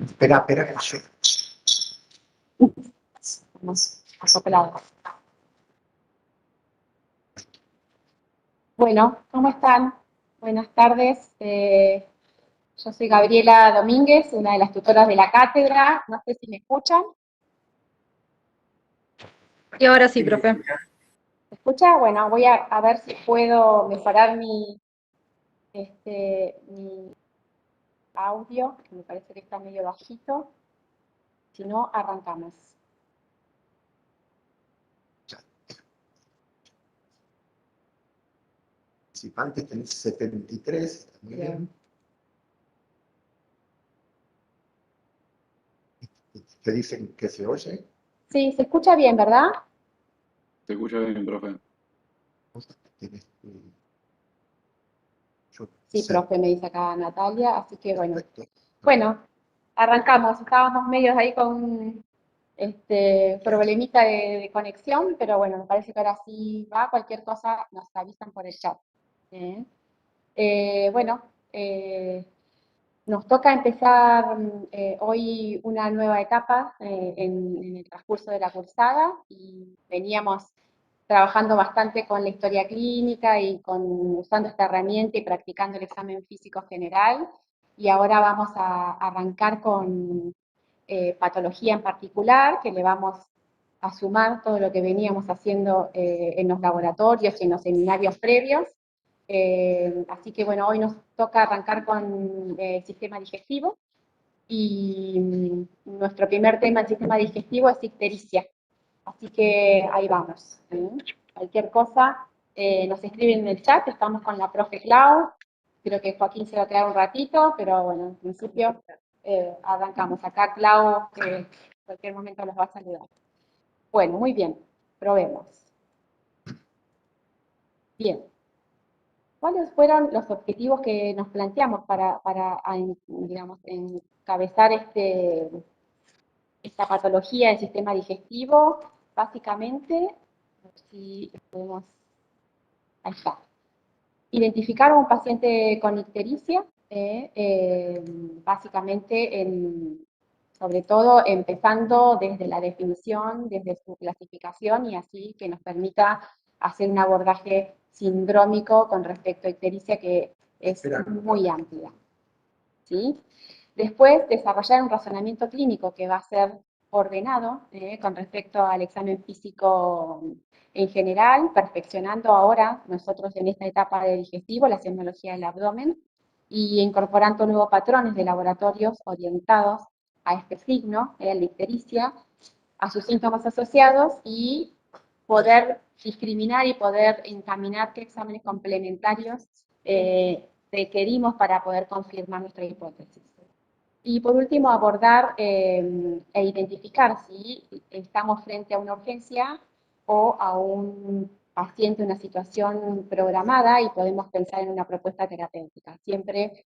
Espera, espera, que yo. Estamos acoplados. Bueno, ¿cómo están? Buenas tardes. Yo soy Gabriela Domínguez, una de las tutoras de la cátedra. No sé si me escuchan. Y ahora sí, profe. ¿Me escucha? Bueno, voy a ver si puedo mejorar mi audio, que me parece que está medio bajito. Si no, arrancamos. Participantes tenés 73, muy bien. ¿Te dicen que se oye? Sí, se escucha bien, ¿verdad? Se escucha bien, profe. Sí, profe, me dice acá Natalia, así que bueno. Perfecto. Bueno, arrancamos. Estábamos medios ahí con problemita de conexión, pero bueno, me parece que ahora sí va. Cualquier cosa nos avisan por el chat. Bueno, nos toca empezar hoy una nueva etapa en el transcurso de la cursada y veníamos trabajando bastante con la historia clínica y usando esta herramienta y practicando el examen físico general. Y ahora vamos a arrancar con patología en particular, que le vamos a sumar todo lo que veníamos haciendo en los laboratorios y en los seminarios previos. Así que bueno, hoy nos toca arrancar con el sistema digestivo y nuestro primer tema en sistema digestivo es ictericia. Así que ahí vamos. Cualquier cosa nos escriben en el chat, estamos con la profe Clau, creo que Joaquín se va a quedar un ratito, pero bueno, en principio arrancamos. Acá Clau, que en cualquier momento los va a saludar. Bueno, muy bien, probemos. Bien. ¿Cuáles fueron los objetivos que nos planteamos para digamos, encabezar esta patología del sistema digestivo? Básicamente, si podemos, ahí está. Identificar a un paciente con ictericia, básicamente, sobre todo empezando desde la definición, desde su clasificación y así que nos permita hacer un abordaje sindrómico con respecto a ictericia que es muy amplia. ¿Sí? Después, desarrollar un razonamiento clínico que va a ser ordenado con respecto al examen físico en general, perfeccionando ahora nosotros en esta etapa de digestivo la semiología del abdomen y incorporando nuevos patrones de laboratorios orientados a este signo, la ictericia, a sus síntomas asociados y poder discriminar y poder encaminar qué exámenes complementarios requerimos para poder confirmar nuestra hipótesis. Y por último, abordar e identificar si estamos frente a una urgencia o a un paciente en una situación programada y podemos pensar en una propuesta terapéutica. Siempre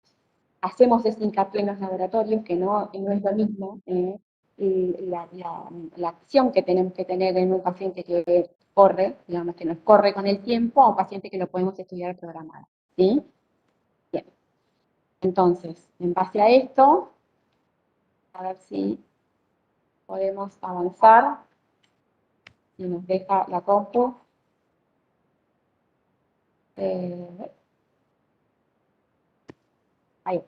hacemos ese hincapié en los laboratorios, que no es lo mismo la acción que tenemos que tener en un paciente que corre, digamos que nos corre con el tiempo, a un paciente que lo podemos estudiar programado. ¿Sí? Bien. Entonces, en base a esto, a ver si podemos avanzar, si nos deja la compu. Ahí.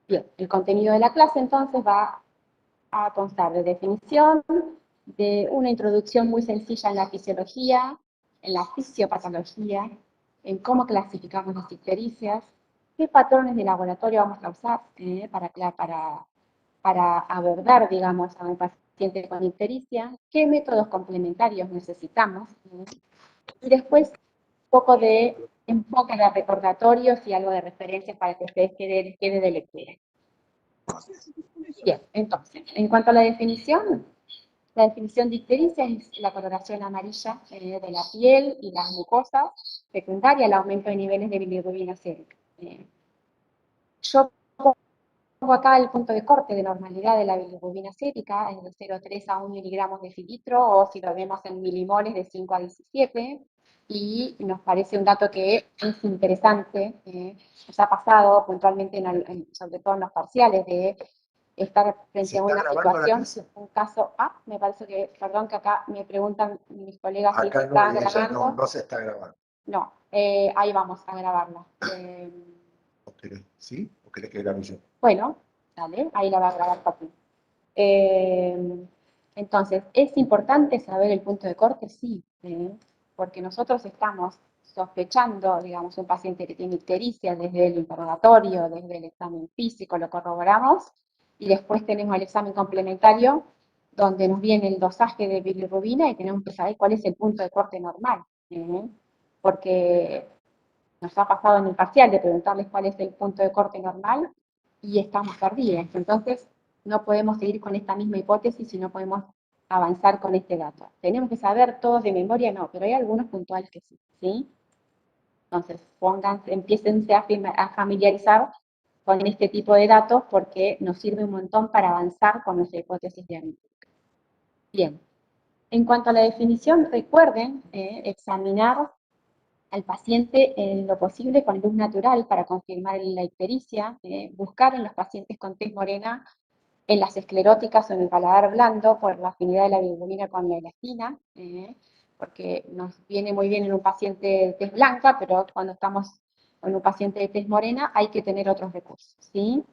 Bien, el contenido de la clase entonces va a constar de definición, de una introducción muy sencilla en la fisiología, en la fisiopatología, en cómo clasificamos las ictericias, ¿Qué patrones de laboratorio vamos a usar para abordar, digamos, a un paciente con ictericia? ¿Qué métodos complementarios necesitamos? Y después, un poco de enfoque de recordatorios y algo de referencias para que ustedes quede de lectura. Bien, entonces, en cuanto a la definición de ictericia es la coloración amarilla de la piel y las mucosas, secundaria al aumento de niveles de bilirrubina sérica. Yo pongo acá el punto de corte de normalidad de la bilirrubina sérica, es de 0,3 a 1 miligramos de filitro, o si lo vemos en milimoles, de 5 a 17, y nos parece un dato que es interesante, nos ha pasado puntualmente, sobre todo en los parciales, de estar frente a una situación, un caso, me parece que, perdón, que acá me preguntan mis colegas si Acá está no, grabando. no se está grabando. No, ahí vamos a grabarla. ¿Sí? ¿O querés que grabe yo? Bueno, dale, ahí la va a grabar Papi. Entonces, ¿es importante saber el punto de corte? Sí, porque nosotros estamos sospechando, digamos, un paciente que tiene ictericia desde el interrogatorio, desde el examen físico, lo corroboramos, y después tenemos el examen complementario, donde nos viene el dosaje de bilirrubina y tenemos que saber cuál es el punto de corte normal, porque nos ha pasado en el parcial de preguntarles cuál es el punto de corte normal y estamos perdidos. Entonces, no podemos seguir con esta misma hipótesis y no podemos avanzar con este dato. ¿Tenemos que saber todos de memoria? No, pero hay algunos puntuales que sí, ¿sí? Entonces, empiécense a familiarizar con este tipo de datos porque nos sirve un montón para avanzar con nuestra hipótesis diagnóstica. Bien, en cuanto a la definición, recuerden examinar al paciente en lo posible con luz natural para confirmar la ictericia, buscar en los pacientes con tez morena, en las escleróticas o en el paladar blando por la afinidad de la bilirrubina con la elastina, porque nos viene muy bien en un paciente de tez blanca, pero cuando estamos con un paciente de tez morena hay que tener otros recursos, ¿sí?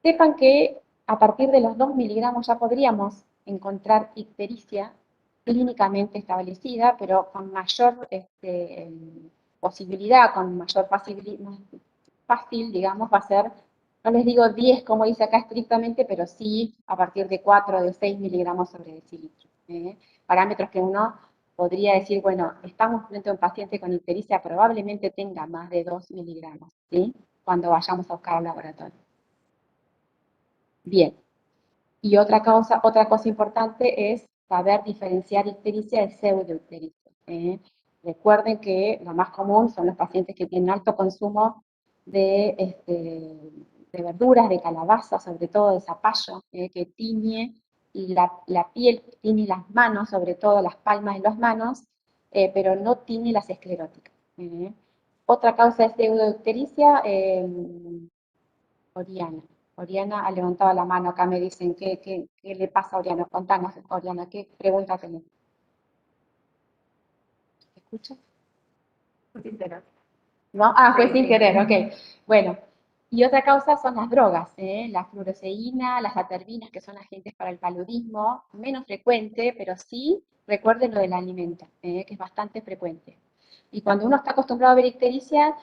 Sepan que a partir de los 2 miligramos ya podríamos encontrar ictericia clínicamente establecida, pero con mayor posibilidad, con mayor fácil, digamos, va a ser, no les digo 10 como dice acá estrictamente, pero sí a partir de 4 o de 6 miligramos sobre decilitro. Parámetros que uno podría decir, bueno, estamos frente a un paciente con ictericia, probablemente tenga más de 2 miligramos, ¿sí? Cuando vayamos a buscar al laboratorio. Bien. Y otra cosa importante es saber diferenciar ictericia de pseudoictericia. Recuerden que lo más común son los pacientes que tienen alto consumo de verduras, de calabaza, sobre todo de zapallo, que tiñe la piel, tiñe las manos, sobre todo las palmas de las manos, pero no tiñe las escleróticas. Otra causa de pseudoictericia, Oriana. Oriana ha levantado la mano, acá me dicen, ¿qué le pasa a Oriana? Contanos, Oriana, ¿qué pregunta tenés? ¿Me escuchas? Sin querer. ¿No? Fue sin querer, ok. Bueno, y otra causa son las drogas, la fluoresceína, las aterbinas, que son agentes para el paludismo, menos frecuente, pero sí, recuerden lo del alimento, que es bastante frecuente. Y cuando uno está acostumbrado a ver ictericia,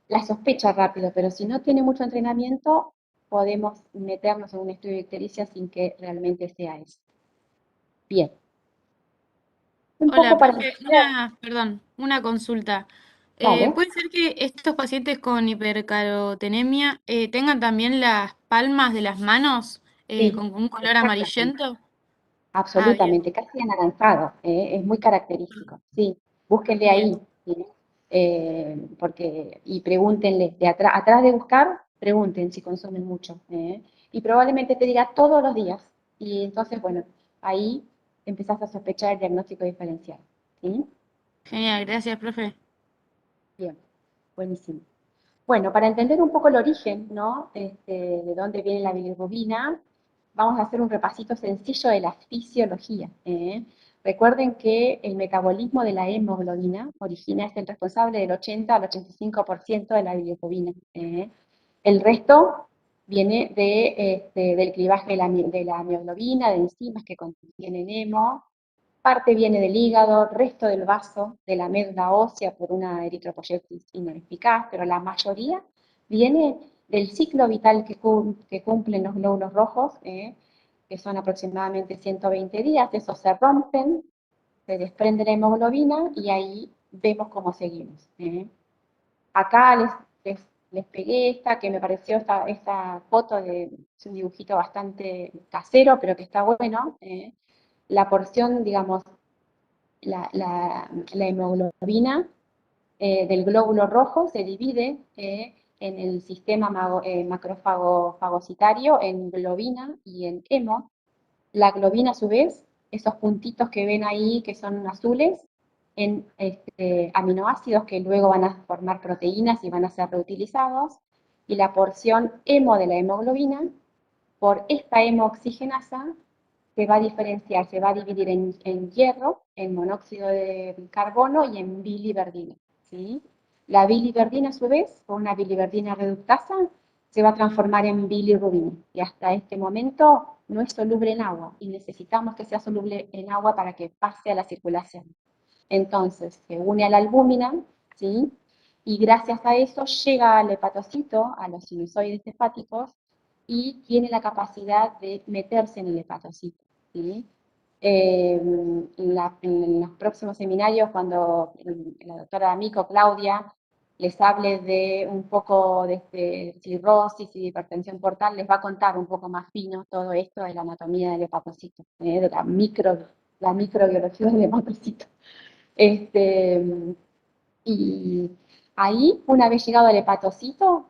la sospecha rápido, pero si no tiene mucho entrenamiento, podemos meternos en un estudio de ictericia sin que realmente sea eso. Bien. Un Hola, poco para profe, entender, una consulta. dale. ¿Puede ser que estos pacientes con hipercarotenemia tengan también las palmas de las manos Sí, con un color exactamente. amarillento? Ah, bien, Absolutamente, casi anaranjado, es muy característico, sí, búsquenle bien. ahí, ¿sí? Y pregúntenle, atrás de buscar, pregunten si consumen mucho, y probablemente te diga todos los días, y entonces, bueno, ahí empezás a sospechar el diagnóstico diferencial, ¿sí? Genial, gracias, profe. Bien, buenísimo. Bueno, para entender un poco el origen, ¿no? De dónde viene la bilirrubina, vamos a hacer un repasito sencillo de la fisiología. Recuerden que el metabolismo de la hemoglobina es el responsable del 80 al 85% de la bilirrubina. El resto viene del clivaje de la mioglobina, de enzimas que contienen hemo, parte viene del hígado, resto del vaso, de la médula ósea por una eritropoyesis ineficaz, pero la mayoría Viene del ciclo vital que cumplen los glóbulos rojos, que son aproximadamente 120 días. Esos se rompen, se desprende la hemoglobina y ahí vemos cómo seguimos. Acá les pegué esta, que me pareció esta foto es un dibujito bastante casero, pero que está bueno. La porción, digamos, la hemoglobina del glóbulo rojo se divide en el sistema macrófago fagocitario en globina y en hemo. La globina, a su vez, esos puntitos que ven ahí que son azules, en aminoácidos que luego van a formar proteínas y van a ser reutilizados. Y la porción hemo de la hemoglobina, por esta hemooxigenasa, se va a diferenciar, se va a dividir en hierro, en monóxido de carbono y en biliverdina. ¿Sí? La biliverdina, a su vez, o una biliverdina reductasa, se va a transformar en bilirrubina. Y hasta este momento no es soluble en agua y necesitamos que sea soluble en agua para que pase a la circulación. Entonces se une a la albúmina, ¿sí? Y gracias a eso llega al hepatocito, a los sinusoides hepáticos, y tiene la capacidad de meterse en el hepatocito. ¿Sí? En los próximos seminarios, cuando la doctora Amico, Claudia, les hable de un poco de cirrosis y de hipertensión portal, les va a contar un poco más fino todo esto de la anatomía del hepatocito, de la microbiología del hepatocito. Y ahí, una vez llegado al hepatocito,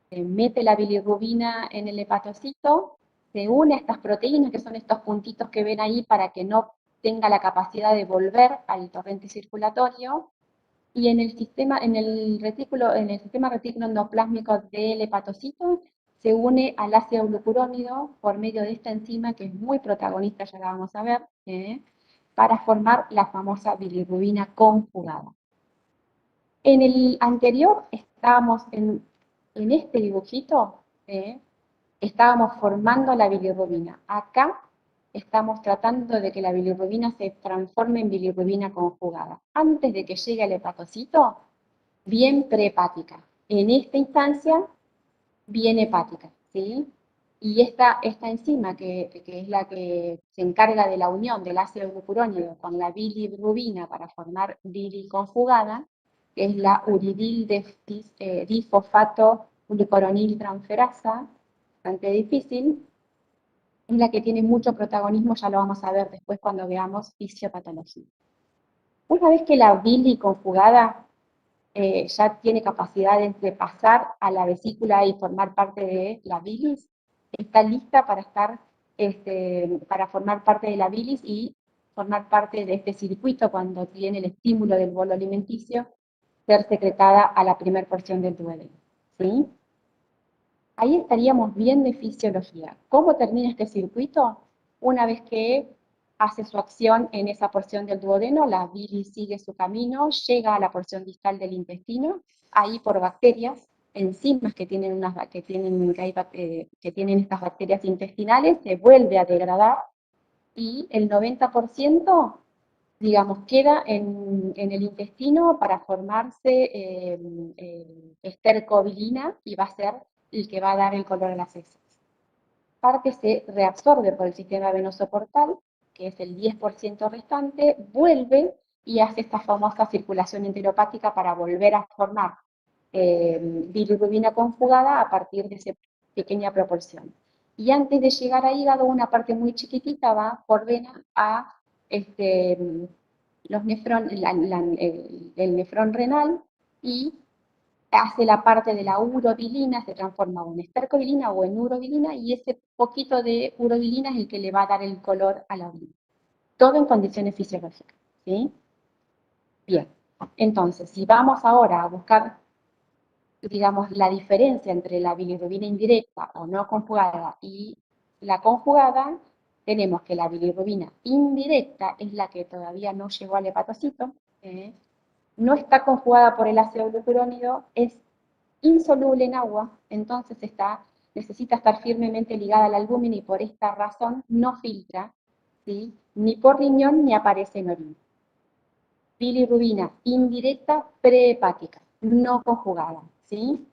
se mete la bilirrubina en el hepatocito, se une a estas proteínas, que son estos puntitos que ven ahí para que no tenga la capacidad de volver al torrente circulatorio, y en el sistema retículo endoplásmico del hepatocito se une al ácido glucurónido por medio de esta enzima que es muy protagonista, ya la vamos a ver, para formar la famosa bilirrubina conjugada. En el anterior estábamos en este dibujito, estábamos formando la bilirrubina. Acá estamos tratando de que la bilirrubina se transforme en bilirrubina conjugada. Antes de que llegue al hepatocito, bien prehepática. En esta instancia, bien hepática, ¿sí? Y esta enzima, que es la que se encarga de la unión del ácido glucurónido con la bilirrubina para formar biliconjugada, que es la uridil difosfato glucuronil transferasa, bastante difícil, es la que tiene mucho protagonismo, ya lo vamos a ver después cuando veamos fisiopatología. Una vez que la biliconjugada ya tiene capacidades de pasar a la vesícula y formar parte de la bilis, está lista para para formar parte de la bilis y formar parte de este circuito cuando tiene el estímulo del bolo alimenticio, ser secretada a la primera porción del duodeno. ¿Sí? Ahí estaríamos bien de fisiología. ¿Cómo termina este circuito? Una vez que hace su acción en esa porción del duodeno, la bilis sigue su camino, llega a la porción distal del intestino, ahí por bacterias, enzimas que tienen estas bacterias intestinales, se vuelve a degradar y el 90%, digamos, queda en el intestino para formarse estercobilina y va a ser el que va a dar el color a las heces. Parte se reabsorbe por el sistema venoso portal, que es el 10% restante, vuelve y hace esta famosa circulación enteropática para volver a formar bilirrubina conjugada a partir de esa pequeña proporción. Y antes de llegar a hígado, una parte muy chiquitita va por vena a el nefrón renal y hace la parte de la urobilina, se transforma en estercobilina o en urobilina, y ese poquito de urobilina es el que le va a dar el color a la orina. Todo en condiciones fisiológicas, ¿sí? Bien, entonces, si vamos ahora a buscar, digamos, la diferencia entre la bilirrubina indirecta o no conjugada y la conjugada, tenemos que la bilirrubina indirecta es la que todavía no llegó al hepatocito, no está conjugada por el ácido glucurónido, es insoluble en agua, entonces necesita estar firmemente ligada al albúmina y por esta razón no filtra, ¿sí? Ni por riñón ni aparece en orina. Bilirrubina indirecta prehepática, no conjugada, ¿sí?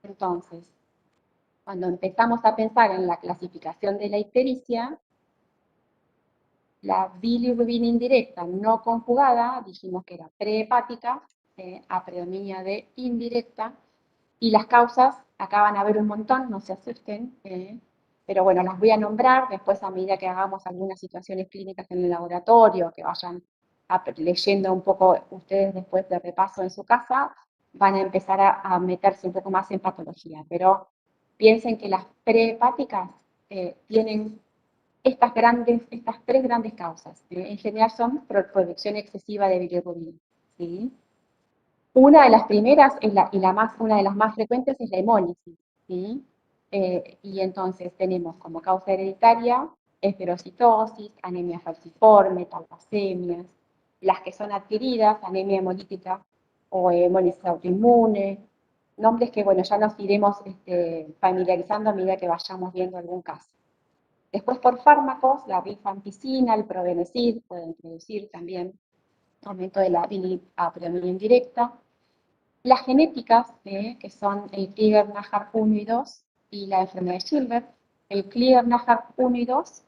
Entonces, cuando empezamos a pensar en la clasificación de la ictericia, la bilirrubina indirecta no conjugada, dijimos que era prehepática, a predominio de indirecta, y las causas, acá van a ver un montón, no se asusten, pero bueno, las voy a nombrar después a medida que hagamos algunas situaciones clínicas en el laboratorio, que vayan leyendo un poco ustedes después de repaso en su casa, van a empezar a meterse un poco más en patología, pero piensen que las prehepáticas tienen estas tres grandes causas. En general son producción excesiva de bilirrubina, ¿sí? Una de las primeras una de las más frecuentes es la hemólisis, ¿sí? Y entonces tenemos como causa hereditaria esferocitosis, anemia falciforme, talasemias, las que son adquiridas, anemia hemolítica o hemólisis autoinmune, nombres que bueno, ya nos iremos familiarizando a medida que vayamos viendo algún caso. Después por fármacos, la rifampicina, el probenecid, pueden introducir también aumento de la bilirrubina indirecta. Las genéticas, que son el Krieger-Najjar 1 y 2 y la enfermedad de Gilbert, el Krieger-Najjar 1 y 2,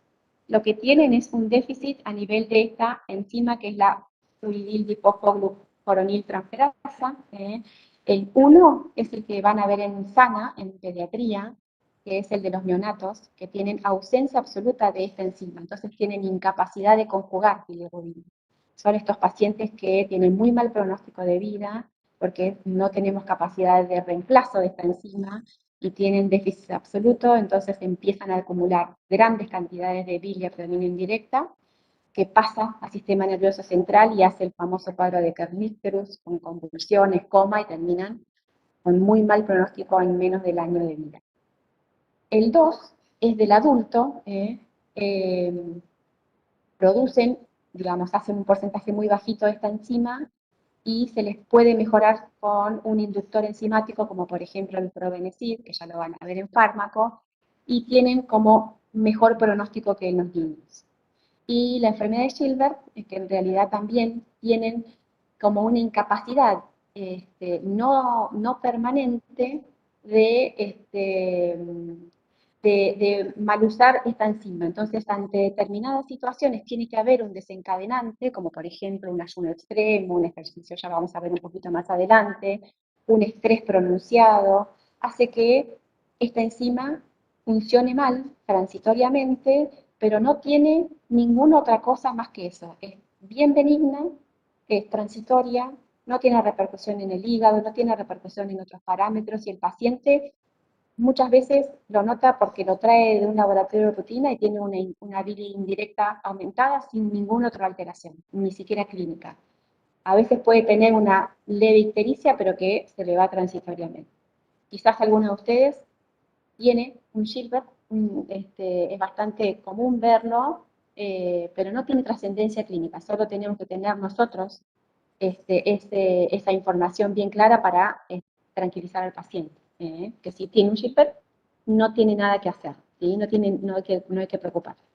lo que tienen es un déficit a nivel de esta enzima que es la uridildiposfosglucoroniltransferasa. El 1 es el que van a ver en SANA, en pediatría, que es el de los neonatos, que tienen ausencia absoluta de esta enzima, entonces tienen incapacidad de conjugar bilirrubina. Son estos pacientes que tienen muy mal pronóstico de vida, porque no tenemos capacidad de reemplazo de esta enzima y tienen déficit absoluto, entonces empiezan a acumular grandes cantidades de bilirrubina indirecta que pasa al sistema nervioso central y hace el famoso cuadro de Kernicterus con convulsiones, coma y terminan con muy mal pronóstico en menos del año de vida. El 2 es del adulto, producen, digamos, hacen un porcentaje muy bajito de esta enzima y se les puede mejorar con un inductor enzimático, como por ejemplo el probenecid, que ya lo van a ver en fármaco, y tienen como mejor pronóstico que en los niños. Y la enfermedad de Gilbert, que en realidad también tienen como una incapacidad no permanente de mal usar esta enzima. Entonces, ante determinadas situaciones tiene que haber un desencadenante, como por ejemplo un ayuno extremo, un ejercicio, ya vamos a ver un poquito más adelante, un estrés pronunciado, hace que esta enzima funcione mal transitoriamente, pero no tiene ninguna otra cosa más que eso. Es bien benigna, es transitoria, no tiene repercusión en el hígado, no tiene repercusión en otros parámetros y el paciente muchas veces lo nota porque lo trae de un laboratorio de rutina y tiene una bilis indirecta aumentada sin ninguna otra alteración, ni siquiera clínica. A veces puede tener una leve ictericia, pero que se le va transitoriamente. Quizás alguno de ustedes tiene un Gilbert, es bastante común verlo, pero no tiene trascendencia clínica, solo tenemos que tener nosotros esa información bien clara para tranquilizar al paciente, que si tiene un Gilbert no tiene nada que hacer, ¿sí? no hay que preocuparse.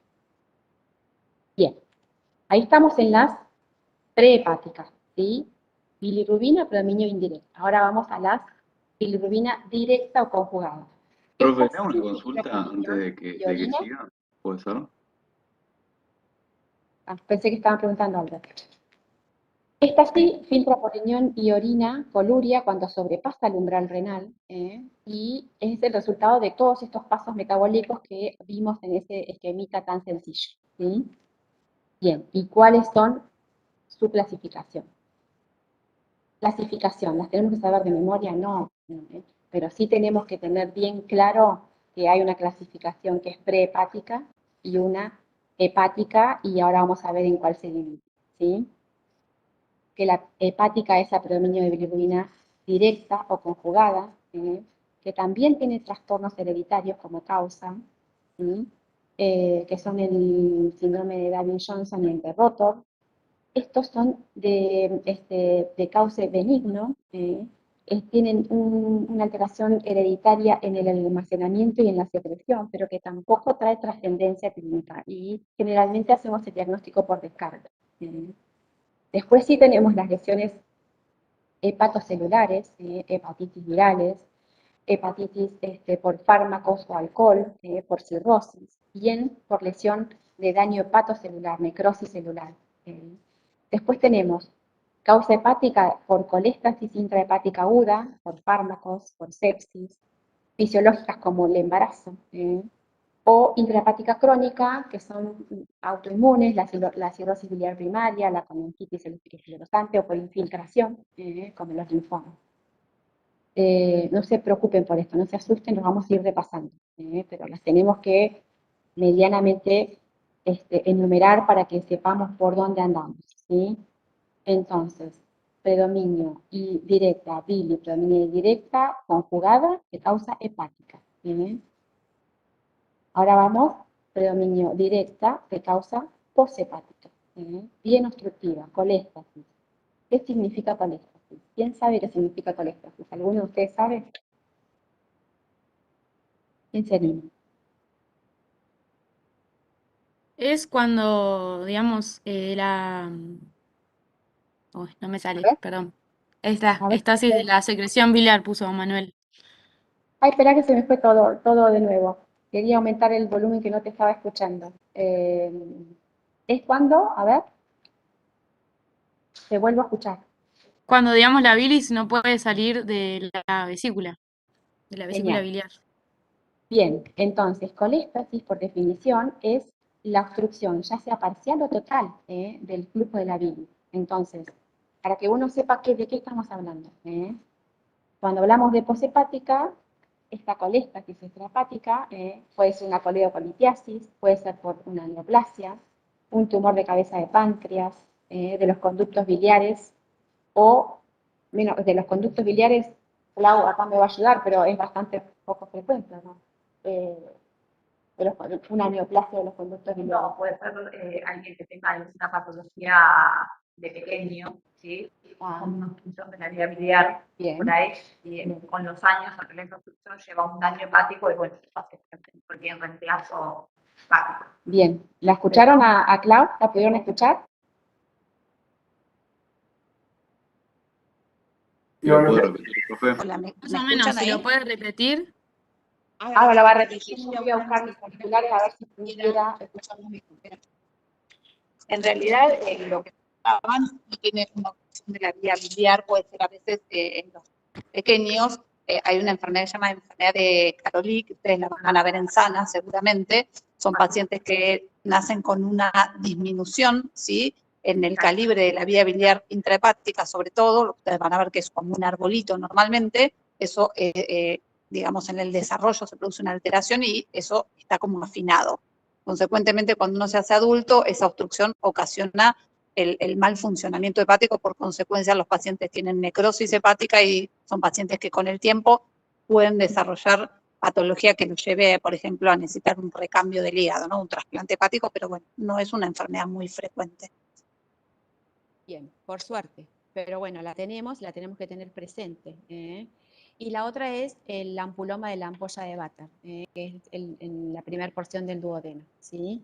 Bien, ahí estamos en las prehepáticas, ¿sí? Bilirrubina, predominio indirecto. Ahora vamos a las bilirrubina directa o conjugada. Profe, Esta ¿te hago sí una consulta antes de de que orina. siga? ¿Puede ser? Pensé que estaban preguntando algo. Esta sí filtra por riñón y orina coluria cuando sobrepasa el umbral renal, y es el resultado de todos estos pasos metabólicos que vimos en ese esquemita tan sencillo, ¿sí? Bien, ¿y cuáles son su clasificación? Clasificación, ¿las tenemos que saber de memoria? No, pero sí tenemos que tener bien claro que hay una clasificación que es prehepática y una hepática, y ahora vamos a ver en cuál se divide, ¿sí? Que la hepática es a predominio de bilirrubina directa o conjugada, que también tiene trastornos hereditarios como causa, que son el síndrome de David-Johnson y el de Rotor. Estos son de cauce benigno, tienen una alteración hereditaria en el almacenamiento y en la secreción, pero que tampoco trae trascendencia clínica y generalmente hacemos el diagnóstico por descarga. Después sí tenemos las lesiones hepatocelulares, hepatitis virales, hepatitis por fármacos o alcohol, por cirrosis, bien por lesión de daño hepatocelular, necrosis celular. Después tenemos causa hepática por coléstasis intrahepática aguda, por fármacos, por sepsis, fisiológicas como el embarazo, o intrahepática crónica, que son autoinmunes, la cirrosis biliar primaria, la coningitis esclerosante o por infiltración, como los linfomas. No se preocupen por esto, no se asusten, nos vamos a ir repasando, pero las tenemos que medianamente enumerar para que sepamos por dónde andamos, ¿sí? Entonces, predominio y directa, bili, predominio directa conjugada de causa hepática. Ahora vamos, predominio directa de causa poshepática. Bien obstructiva, coléstasis. ¿Qué significa coléstasis? ¿Quién sabe qué significa coléstasis? ¿Alguno de ustedes sabe? ¿Quién se anima? Es cuando, digamos, uy, no me A sale, ver, perdón. Esta a ver. estasis de la secreción biliar puso Manuel. Ay, espera que se me fue todo de nuevo. Quería aumentar el volumen que no te estaba escuchando. ¿Es cuando? A ver. Te vuelvo a escuchar. Cuando, digamos, la bilis no puede salir de la vesícula Genial. biliar. Bien, entonces, coléstasis, por definición, es la obstrucción, ya sea parcial o total, del flujo de la bilis. Entonces, para que uno sepa de qué estamos hablando. Cuando hablamos de poshepática, esta coléstasis extrahepática puede ser una coledocolitiasis, puede ser por una neoplasia, un tumor de cabeza de páncreas, de los conductos biliares, o menos de los conductos biliares, Clau acá me va a ayudar, pero es bastante poco frecuente, ¿no? Una neoplasia de los conductos biliares. No, puede ser alguien que tenga una patología de pequeño, ¿sí? Con una obstrucción de la vía biliar, Bien. por ahí, y con los años, aunque la obstrucción lleva un daño hepático, y bueno, porque en reemplazo hepático. Bien. ¿La escucharon a Clau? ¿La pudieron escuchar? ¿Lo puede repetir, profe? Hola, ¿me Más o menos, escuchan si lo ahí? puede repetir. Ahora lo va a repetir. Yo voy a buscar mis auriculares a ver si pudiera escucharlo mejor. En realidad, lo que estaban no tiene una obstrucción de la vía biliar, puede ser a veces en los pequeños. Hay una enfermedad que se llama enfermedad de Caroli, que ustedes la van a ver en Sana seguramente. Son pacientes que nacen con una disminución, ¿sí?, en el calibre de la vía biliar intrahepática, sobre todo. Ustedes van a ver que es como un arbolito normalmente. Eso, digamos, en el desarrollo se produce una alteración y eso está como afinado. Consecuentemente, cuando uno se hace adulto, esa obstrucción ocasiona el mal funcionamiento hepático. Por consecuencia, los pacientes tienen necrosis hepática y son pacientes que con el tiempo pueden desarrollar patología que los lleve, por ejemplo, a necesitar un recambio del hígado, ¿no? Un trasplante hepático, pero bueno, no es una enfermedad muy frecuente. Bien, por suerte. Pero bueno, la tenemos que tener presente. Y la otra es el ampuloma de la ampolla de Vater, que es en la primera porción del duodeno, ¿sí?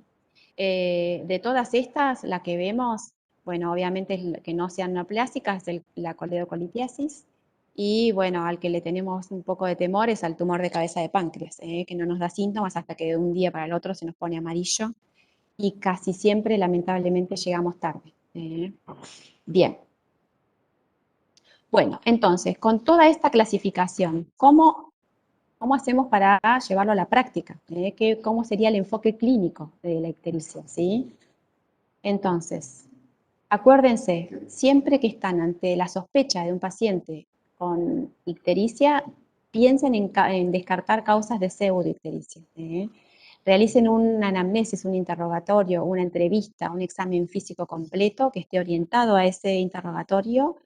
De todas estas, la que vemos, bueno, obviamente es que no sean neoplásicas, es la coledocolitiasis, y bueno, al que le tenemos un poco de temor es al tumor de cabeza de páncreas, que no nos da síntomas hasta que de un día para el otro se nos pone amarillo, y casi siempre, lamentablemente, llegamos tarde. Bien. Bueno, entonces, con toda esta clasificación, ¿cómo hacemos para llevarlo a la práctica? ¿Cómo sería el enfoque clínico de la ictericia? ¿Sí? Entonces, acuérdense, siempre que están ante la sospecha de un paciente con ictericia, piensen en descartar causas de pseudoictericia. Realicen una anamnesis, un interrogatorio, una entrevista, un examen físico completo que esté orientado a ese interrogatorio,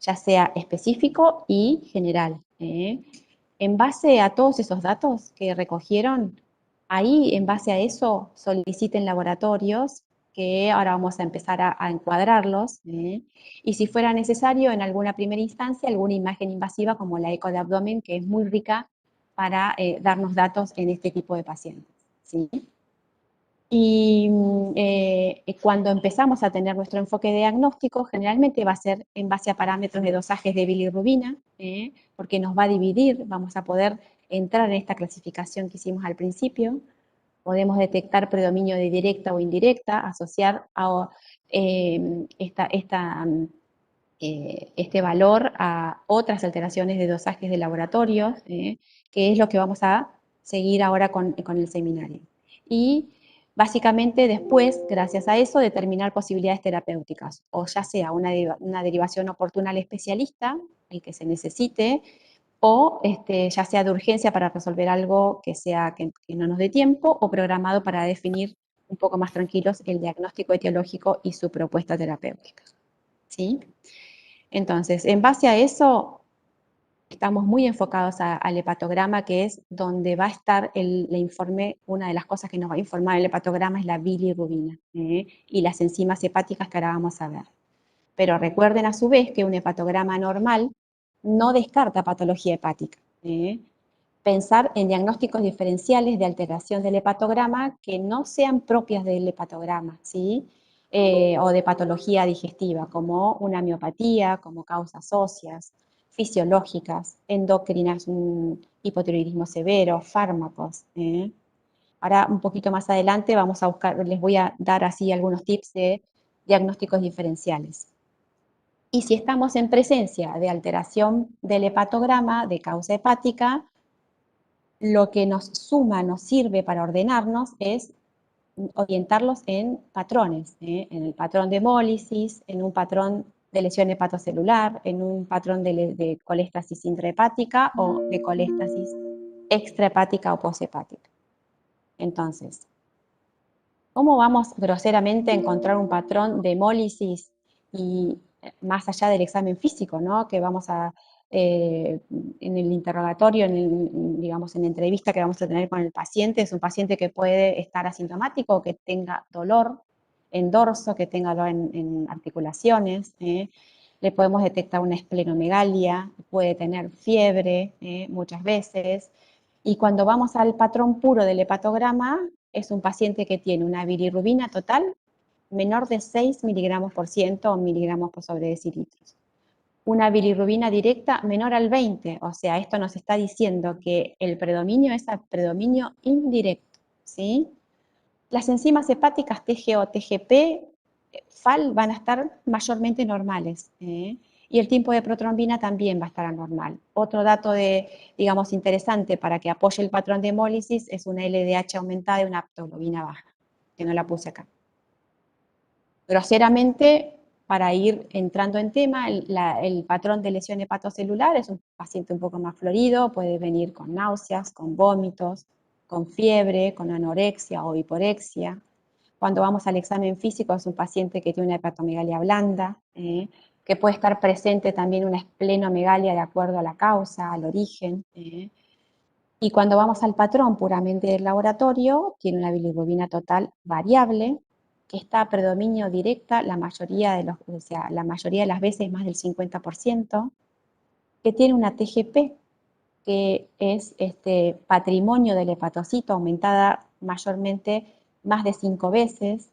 ya sea específico y general. En base a todos esos datos que recogieron, ahí en base a eso soliciten laboratorios, que ahora vamos a empezar a encuadrarlos, y si fuera necesario en alguna primera instancia, alguna imagen invasiva como la eco de abdomen, que es muy rica para darnos datos en este tipo de pacientes. ¿Sí? Y cuando empezamos a tener nuestro enfoque diagnóstico, generalmente va a ser en base a parámetros de dosajes de bilirrubina, porque nos va a dividir, vamos a poder entrar en esta clasificación que hicimos al principio. Podemos detectar predominio de directa o indirecta, asociar a este valor a otras alteraciones de dosajes de laboratorio, que es lo que vamos a seguir ahora con el seminario. Y básicamente después, gracias a eso, determinar posibilidades terapéuticas, o ya sea una derivación oportuna al especialista, el que se necesite, o ya sea de urgencia para resolver algo que no nos dé tiempo, o programado para definir un poco más tranquilos el diagnóstico etiológico y su propuesta terapéutica. ¿Sí? Entonces, en base a eso, estamos muy enfocados al hepatograma, que es donde va a estar el informe. Una de las cosas que nos va a informar el hepatograma es la bilirrubina y las enzimas hepáticas que ahora vamos a ver. Pero recuerden a su vez que un hepatograma normal no descarta patología hepática. Pensar en diagnósticos diferenciales de alteración del hepatograma que no sean propias del hepatograma, ¿sí? O de patología digestiva, como una miopatía, como causas óseas, fisiológicas, endocrinas, un hipotiroidismo severo, fármacos. Ahora, un poquito más adelante, vamos a buscar, les voy a dar así algunos tips de diagnósticos diferenciales. Y si estamos en presencia de alteración del hepatograma de causa hepática, lo que nos suma, nos sirve para ordenarnos es orientarlos en patrones, en el patrón de hemólisis, en un patrón de lesión hepatocelular, en un patrón de coléstasis intrahepática o de coléstasis extrahepática o poshepática. Entonces, ¿cómo vamos groseramente a encontrar un patrón de hemólisis y más allá del examen físico, ¿no? Que vamos a, en el interrogatorio, digamos, en la entrevista que vamos a tener con el paciente, es un paciente que puede estar asintomático, que tenga dolor en dorso, que tenga dolor en articulaciones, le podemos detectar una esplenomegalia, puede tener fiebre muchas veces, y cuando vamos al patrón puro del hepatograma, es un paciente que tiene una bilirrubina total menor de 6 miligramos por ciento o miligramos por sobre decilitros. Una bilirrubina directa menor al 20, o sea, esto nos está diciendo que el predominio es el predominio indirecto, ¿sí? Las enzimas hepáticas TGO, TGP, FAL van a estar mayormente normales, y el tiempo de protrombina también va a estar anormal. Otro dato digamos, interesante para que apoye el patrón de hemólisis es una LDH aumentada y una aptoglobina baja, que no la puse acá. Groseramente, para ir entrando en tema, el patrón de lesión hepatocelular es un paciente un poco más florido, puede venir con náuseas, con vómitos, con fiebre, con anorexia o hiporexia. Cuando vamos al examen físico es un paciente que tiene una hepatomegalia blanda, que puede estar presente también una esplenomegalia de acuerdo a la causa, al origen. Y cuando vamos al patrón puramente del laboratorio, tiene una bilirrubina total variable, que está a predominio directa la mayoría de las veces, más del 50%, que tiene una TGP, que es patrimonio del hepatocito, aumentada mayormente más de 5 veces,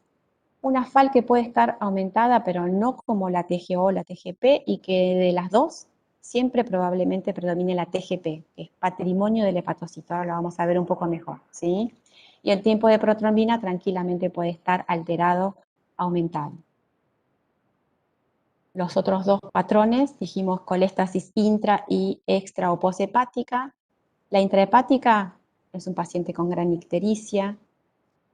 una FAL que puede estar aumentada, pero no como la TGO o la TGP, y que de las dos siempre probablemente predomine la TGP, que es patrimonio del hepatocito. Ahora lo vamos a ver un poco mejor, ¿sí? Y el tiempo de protrombina tranquilamente puede estar alterado, aumentado. Los otros dos patrones, dijimos coléstasis intra y extra o poshepática. La intrahepática es un paciente con gran ictericia,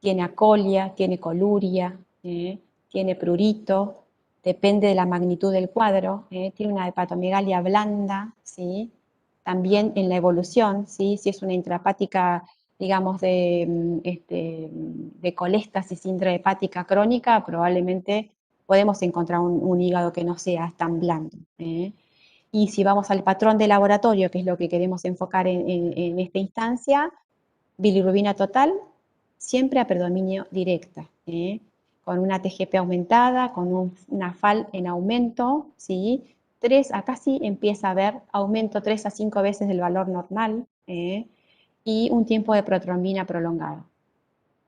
tiene acolia, tiene coluria, tiene prurito, depende de la magnitud del cuadro, tiene una hepatomegalia blanda, ¿sí? También en la evolución, ¿sí? Si es una intrahepática, digamos, de coléstasis intrahepática crónica, probablemente podemos encontrar un hígado que no sea tan blando. Y si vamos al patrón de laboratorio, que es lo que queremos enfocar en esta instancia, bilirrubina total, siempre a predominio directa, con una TGP aumentada, con una FAL en aumento, ¿sí? Acá sí empieza a haber aumento 3 a 5 veces del valor normal, y un tiempo de protrombina prolongado.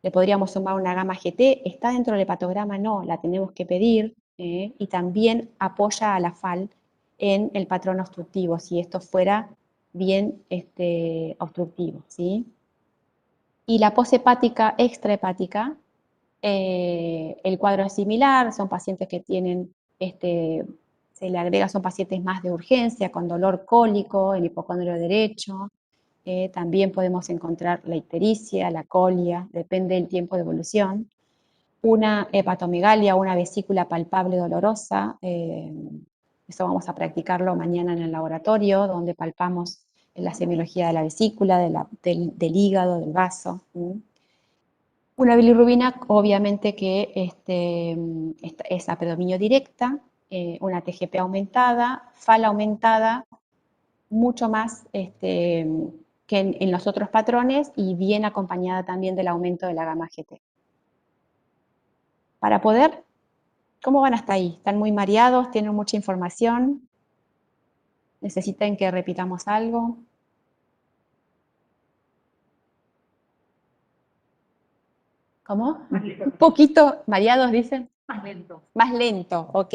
Le podríamos sumar una gamma GT, está dentro del hepatograma, no, la tenemos que pedir, y también apoya a la FAL en el patrón obstructivo, si esto fuera bien obstructivo, ¿sí? Y la poshepática, extrahepática, el cuadro es similar, son pacientes que tienen, se le agrega, son pacientes más de urgencia, con dolor cólico, el hipocondrio derecho. También podemos encontrar la ictericia, la colia, depende del tiempo de evolución. Una hepatomegalia, una vesícula palpable dolorosa, eso vamos a practicarlo mañana en el laboratorio, donde palpamos la semiología de la vesícula, del hígado, del vaso. Una bilirrubina, obviamente que es a predominio directa, una TGP aumentada, FAL aumentada, mucho más que en los otros patrones y bien acompañada también del aumento de la gamma GT. Para poder, ¿cómo van hasta ahí? ¿Están muy mareados? ¿Tienen mucha información? ¿Necesitan que repitamos algo? ¿Cómo? Un poquito mareados, dicen. Más lento. Más lento, ok.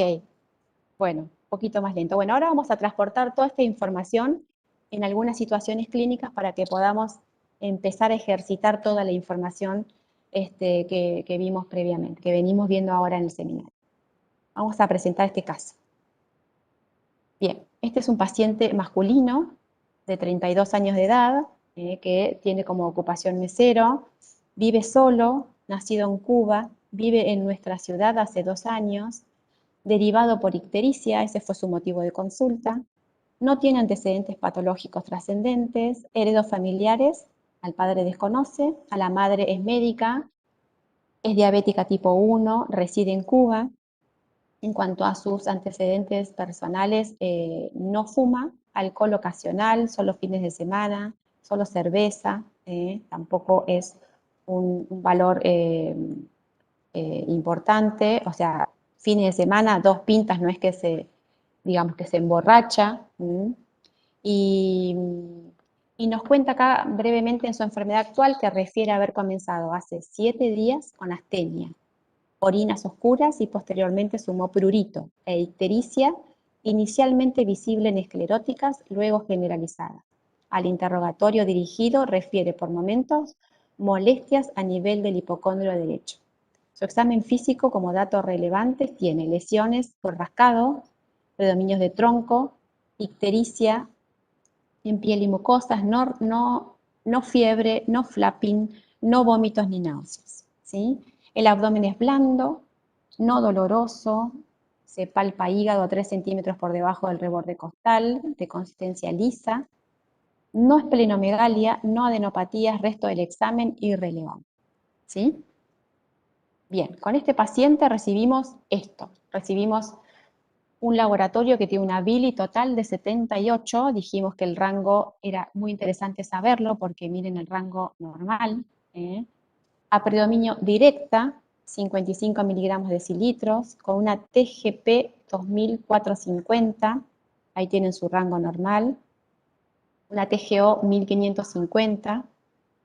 Bueno, un poquito más lento. Bueno, ahora vamos a transportar toda esta información en algunas situaciones clínicas para que podamos empezar a ejercitar toda la información que vimos previamente, que venimos viendo ahora en el seminario. Vamos a presentar este caso. Bien, este es un paciente masculino de 32 años de edad, que tiene como ocupación mesero, vive solo, nacido en Cuba, vive en nuestra ciudad hace 2 años, derivado por ictericia, ese fue su motivo de consulta, no tiene antecedentes patológicos trascendentes, heredos familiares, al padre desconoce, a la madre es médica, es diabética tipo 1, reside en Cuba. En cuanto a sus antecedentes personales, no fuma, alcohol ocasional, solo fines de semana, solo cerveza, tampoco es un valor importante, o sea, fines de semana, 2 pintas, no es que digamos que se emborracha. Y nos cuenta acá brevemente en su enfermedad actual que refiere a haber comenzado hace 7 días con astenia, orinas oscuras y posteriormente sumó prurito e ictericia, inicialmente visible en escleróticas, luego generalizada. Al interrogatorio dirigido refiere por momentos molestias a nivel del hipocondrio derecho. Su examen físico como datos relevantes tiene lesiones por rascado, predominios de tronco, ictericia en piel y mucosas, no fiebre, no flapping, no vómitos ni náuseas, ¿sí? El abdomen es blando, no doloroso, se palpa hígado a 3 centímetros por debajo del reborde costal, de consistencia lisa, no esplenomegalia, no adenopatías, resto del examen irrelevante, ¿sí? Bien, con este paciente recibimos esto, recibimos un laboratorio que tiene una Bili total de 78, dijimos que el rango era muy interesante saberlo porque miren el rango normal, a predominio directa, 55 miligramos decilitros, con una TGP 2450, ahí tienen su rango normal, una TGO 1550,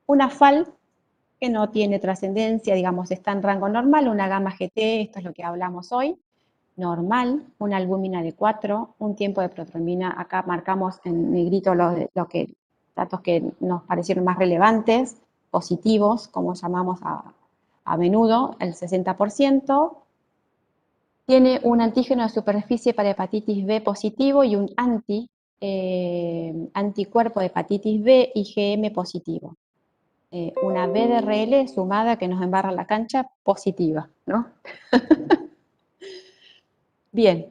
una FAL que no tiene trascendencia, digamos, está en rango normal, una gamma GT, esto es lo que hablamos hoy, normal, una albúmina de 4, un tiempo de protrombina, acá marcamos en negrito los datos que nos parecieron más relevantes, positivos, como llamamos a menudo, el 60%, tiene un antígeno de superficie para hepatitis B positivo y un anticuerpo de hepatitis B IgM positivo. Una BDRL sumada que nos embarra la cancha positiva, ¿no? Bien,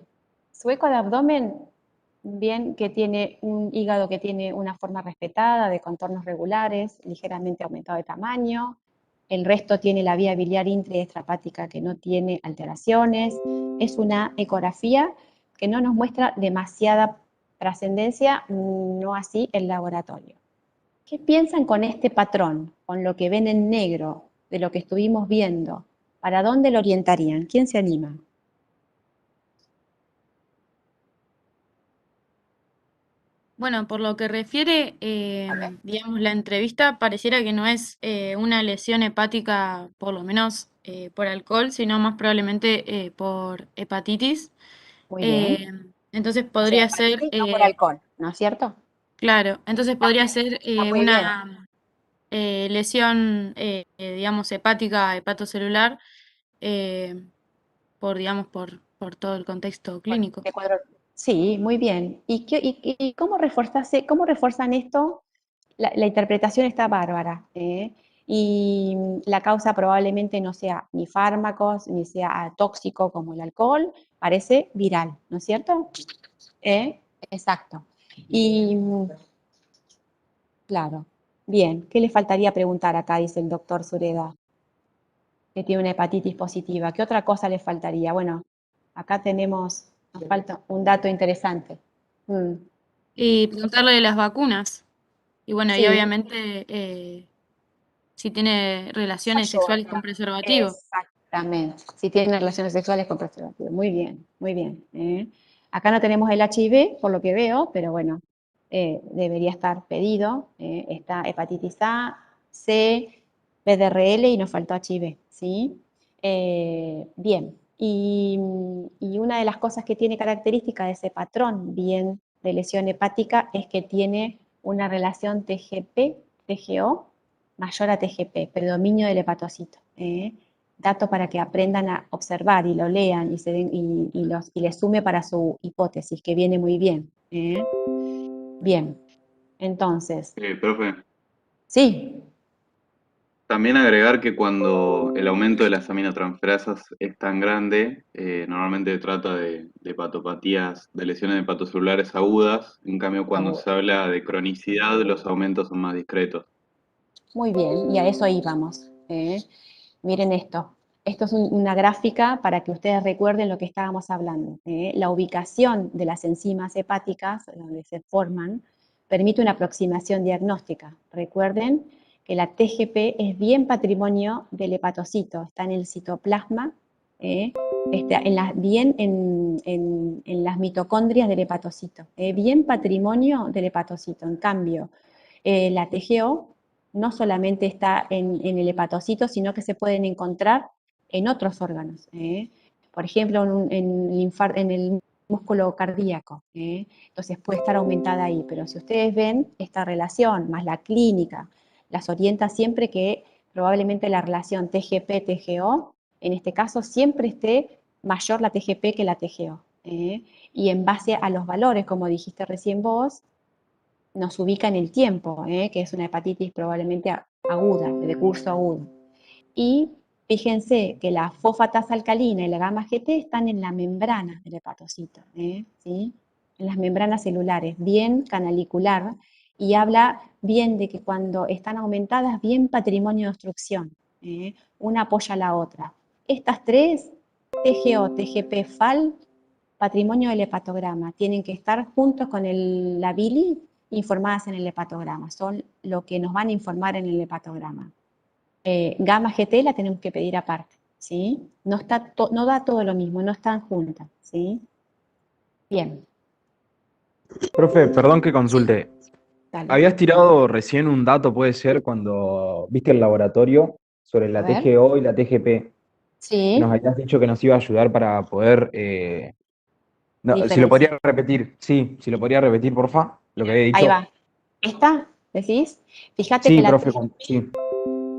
su eco de abdomen, bien que tiene un hígado que tiene una forma respetada, de contornos regulares, ligeramente aumentado de tamaño. El resto tiene la vía biliar intra y extrahepática que no tiene alteraciones. Es una ecografía que no nos muestra demasiada trascendencia, no así el laboratorio. ¿Qué piensan con este patrón, con lo que ven en negro, de lo que estuvimos viendo? ¿Para dónde lo orientarían? ¿Quién se anima? Bueno, por lo que refiere, digamos, la entrevista, pareciera que no es una lesión hepática, por lo menos por alcohol, sino más probablemente por hepatitis. Muy bien. Entonces O sea, podría ser, hepatitis no por alcohol, ¿no es cierto? claro, entonces podría ser Está muy bien. una lesión, digamos, hepática, hepatocelular, digamos, por todo el contexto clínico. De cuadro- Sí, muy bien. ¿Y cómo refuerzan esto? La interpretación está bárbara, ¿eh? Y la causa probablemente no sea ni fármacos, ni sea tóxico como el alcohol, parece viral, ¿no es cierto? Exacto. Y claro, bien, ¿qué le faltaría preguntar acá? Dice el doctor Sureda, que tiene una hepatitis positiva. ¿Qué otra cosa le faltaría? Bueno, acá nos falta un dato interesante. Mm, Y preguntarle de las vacunas. Y bueno, y Sí, obviamente si tiene relaciones eso sexuales con ayuda. preservativo. Exactamente. Si tienen relaciones sexuales con preservativo. Muy bien, muy bien. Acá no tenemos el HIV, por lo que veo, pero bueno, debería estar pedido. Está hepatitis A, C, PDRL y nos faltó HIV, ¿sí? Bien. Y una de las cosas que tiene característica de ese patrón bien de lesión hepática es que tiene una relación TGP-TGO mayor a TGP, predominio del hepatocito. Dato para que aprendan a observar y lo lean y les sume para su hipótesis, que viene muy bien. Bien, entonces, Profe, sí, también agregar que cuando el aumento de las aminotransferasas es tan grande, normalmente trata de hepatopatías, de lesiones hepatocelulares agudas, en cambio cuando se habla de cronicidad los aumentos son más discretos. muy bien, y a eso íbamos. Miren esto. Esto es una gráfica para que ustedes recuerden lo que estábamos hablando. La ubicación de las enzimas hepáticas, donde se forman, permite una aproximación diagnóstica. Recuerden que la TGP es bien patrimonio del hepatocito, está en el citoplasma, bien en las mitocondrias del hepatocito, bien patrimonio del hepatocito. En cambio, la TGO no solamente está en el hepatocito, sino que se pueden encontrar en otros órganos. Por ejemplo, en el músculo cardíaco. Entonces puede estar aumentada ahí. Pero si ustedes ven esta relación más la clínica, las orienta siempre que probablemente la relación TGP-TGO, en este caso siempre esté mayor la TGP que la TGO. Y en base a los valores, como dijiste recién vos, nos ubica en el tiempo, que es una hepatitis probablemente aguda, de curso agudo. Y fíjense que la fosfatasa alcalina y la gamma GT están en la membrana del hepatocito, ¿sí? En las membranas celulares, bien canalicular, y habla bien de que cuando están aumentadas, bien patrimonio de obstrucción, una apoya a la otra. Estas tres, TGO, TGP, FAL, patrimonio del hepatograma, tienen que estar juntos con la bili informadas en el hepatograma, son lo que nos van a informar en el hepatograma. Gamma GT la tenemos que pedir aparte, ¿sí? No da todo lo mismo, no están juntas, ¿sí? Bien. Profe, perdón que consulte. Dale. Habías tirado recién un dato, puede ser, cuando viste el laboratorio sobre A la ver. TGO y la TGP. Sí. Nos habías dicho que nos iba a ayudar para poder... no, si lo podría repetir, sí, si lo podría repetir, porfa, lo que había dicho. Ahí va. ¿Esta? ¿Decís? Fíjate que Sí, profe, sí.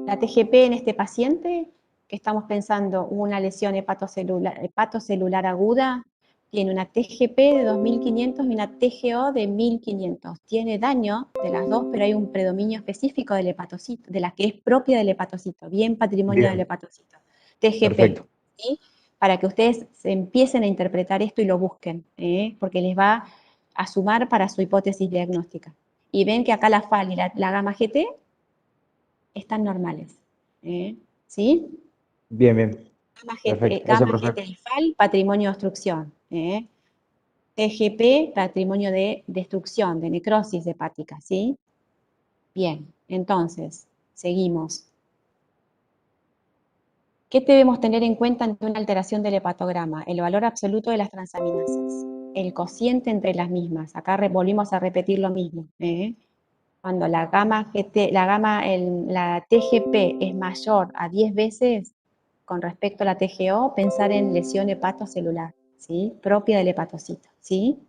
la TGP en este paciente, que estamos pensando una lesión hepatocelular aguda, tiene una TGP de 2500 y una TGO de 1500. Tiene daño de las dos, pero hay un predominio específico del hepatocito, de la que es propia del hepatocito, bien patrimonio del hepatocito. TGP, Perfecto. ¿sí? Para que ustedes se empiecen a interpretar esto y lo busquen, porque les va a sumar para su hipótesis diagnóstica. Y ven que acá la FAL y la gamma GT están normales. ¿Sí? Bien, bien. Perfecto. Eso, Gamma profe. GT y FAL, patrimonio de obstrucción. TGP, patrimonio de destrucción, de necrosis hepática. ¿Sí? Bien, entonces, seguimos. ¿Qué debemos tener en cuenta ante una alteración del hepatograma? El valor absoluto de las transaminasas. el cociente entre las mismas. Acá volvimos a repetir lo mismo. Cuando la TGP es mayor a 10 veces con respecto a la TGO, pensar en lesión hepatocelular, ¿sí? Propia del hepatocito, ¿sí?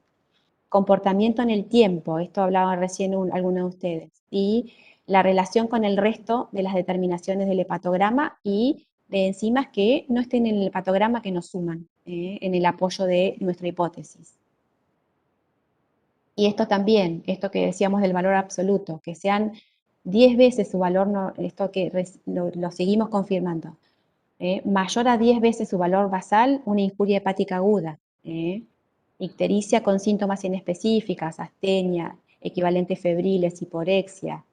Comportamiento en el tiempo, esto hablaba recién alguno de ustedes, y la relación con el resto de las determinaciones del hepatograma y de enzimas que no estén en el hepatograma que nos suman en el apoyo de nuestra hipótesis. Y esto también, esto que decíamos del valor absoluto, que sean 10 veces su valor, esto que lo seguimos confirmando, mayor a 10 veces su valor basal, una injuria hepática aguda, ictericia con síntomas inespecíficas, astenia, equivalentes febriles, hiporexia,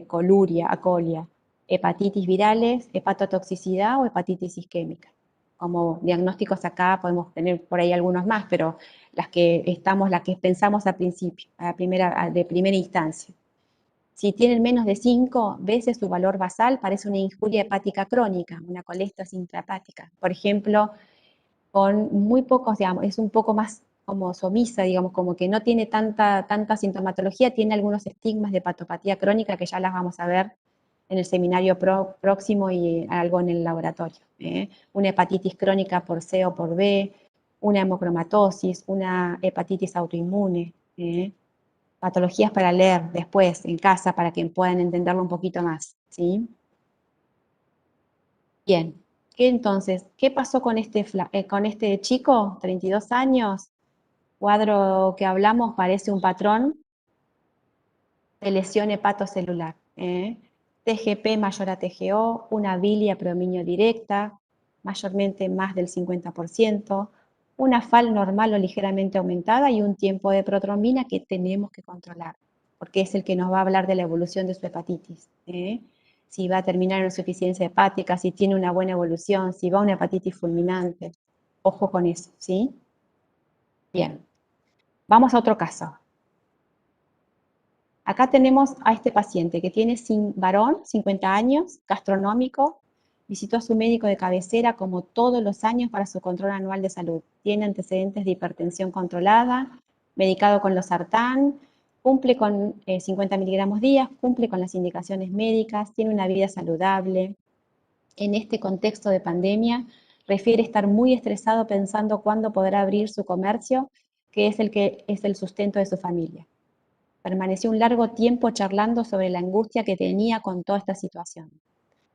coluria, acolia, hepatitis virales, hepatotoxicidad o hepatitis isquémica. Como diagnósticos acá podemos tener por ahí algunos más, pero las que pensamos al principio, de primera instancia. Si tienen menos de 5 veces su valor basal, parece una injuria hepática crónica, una colestasis intrahepática. Por ejemplo, con muy pocos, digamos, es un poco más como somisa, digamos, como que no tiene tanta sintomatología, tiene algunos estigmas de hepatopatía crónica que ya las vamos a ver en el seminario próximo y algo en el laboratorio. Una hepatitis crónica por C o por B, una hemocromatosis, una hepatitis autoinmune, patologías para leer después en casa para que puedan entenderlo un poquito más, ¿sí? Bien, entonces, ¿qué pasó con este chico, 32 años? Cuadro que hablamos parece un patrón de lesión hepatocelular. TGP mayor a TGO, una bilia predominio directa, mayormente más del 50%, una FAL normal o ligeramente aumentada y un tiempo de protrombina que tenemos que controlar, porque es el que nos va a hablar de la evolución de su hepatitis. Si va a terminar en insuficiencia hepática, si tiene una buena evolución, si va a una hepatitis fulminante. Ojo con eso, ¿sí? Bien. Vamos a otro caso. Acá tenemos a este paciente que tiene varón, 50 años, gastronómico, visitó a su médico de cabecera como todos los años para su control anual de salud. Tiene antecedentes de hipertensión controlada, medicado con losartán, cumple con 50 miligramos días, cumple con las indicaciones médicas, tiene una vida saludable. En este contexto de pandemia, refiere estar muy estresado pensando cuándo podrá abrir su comercio, que es el sustento de su familia. Permaneció un largo tiempo charlando sobre la angustia que tenía con toda esta situación.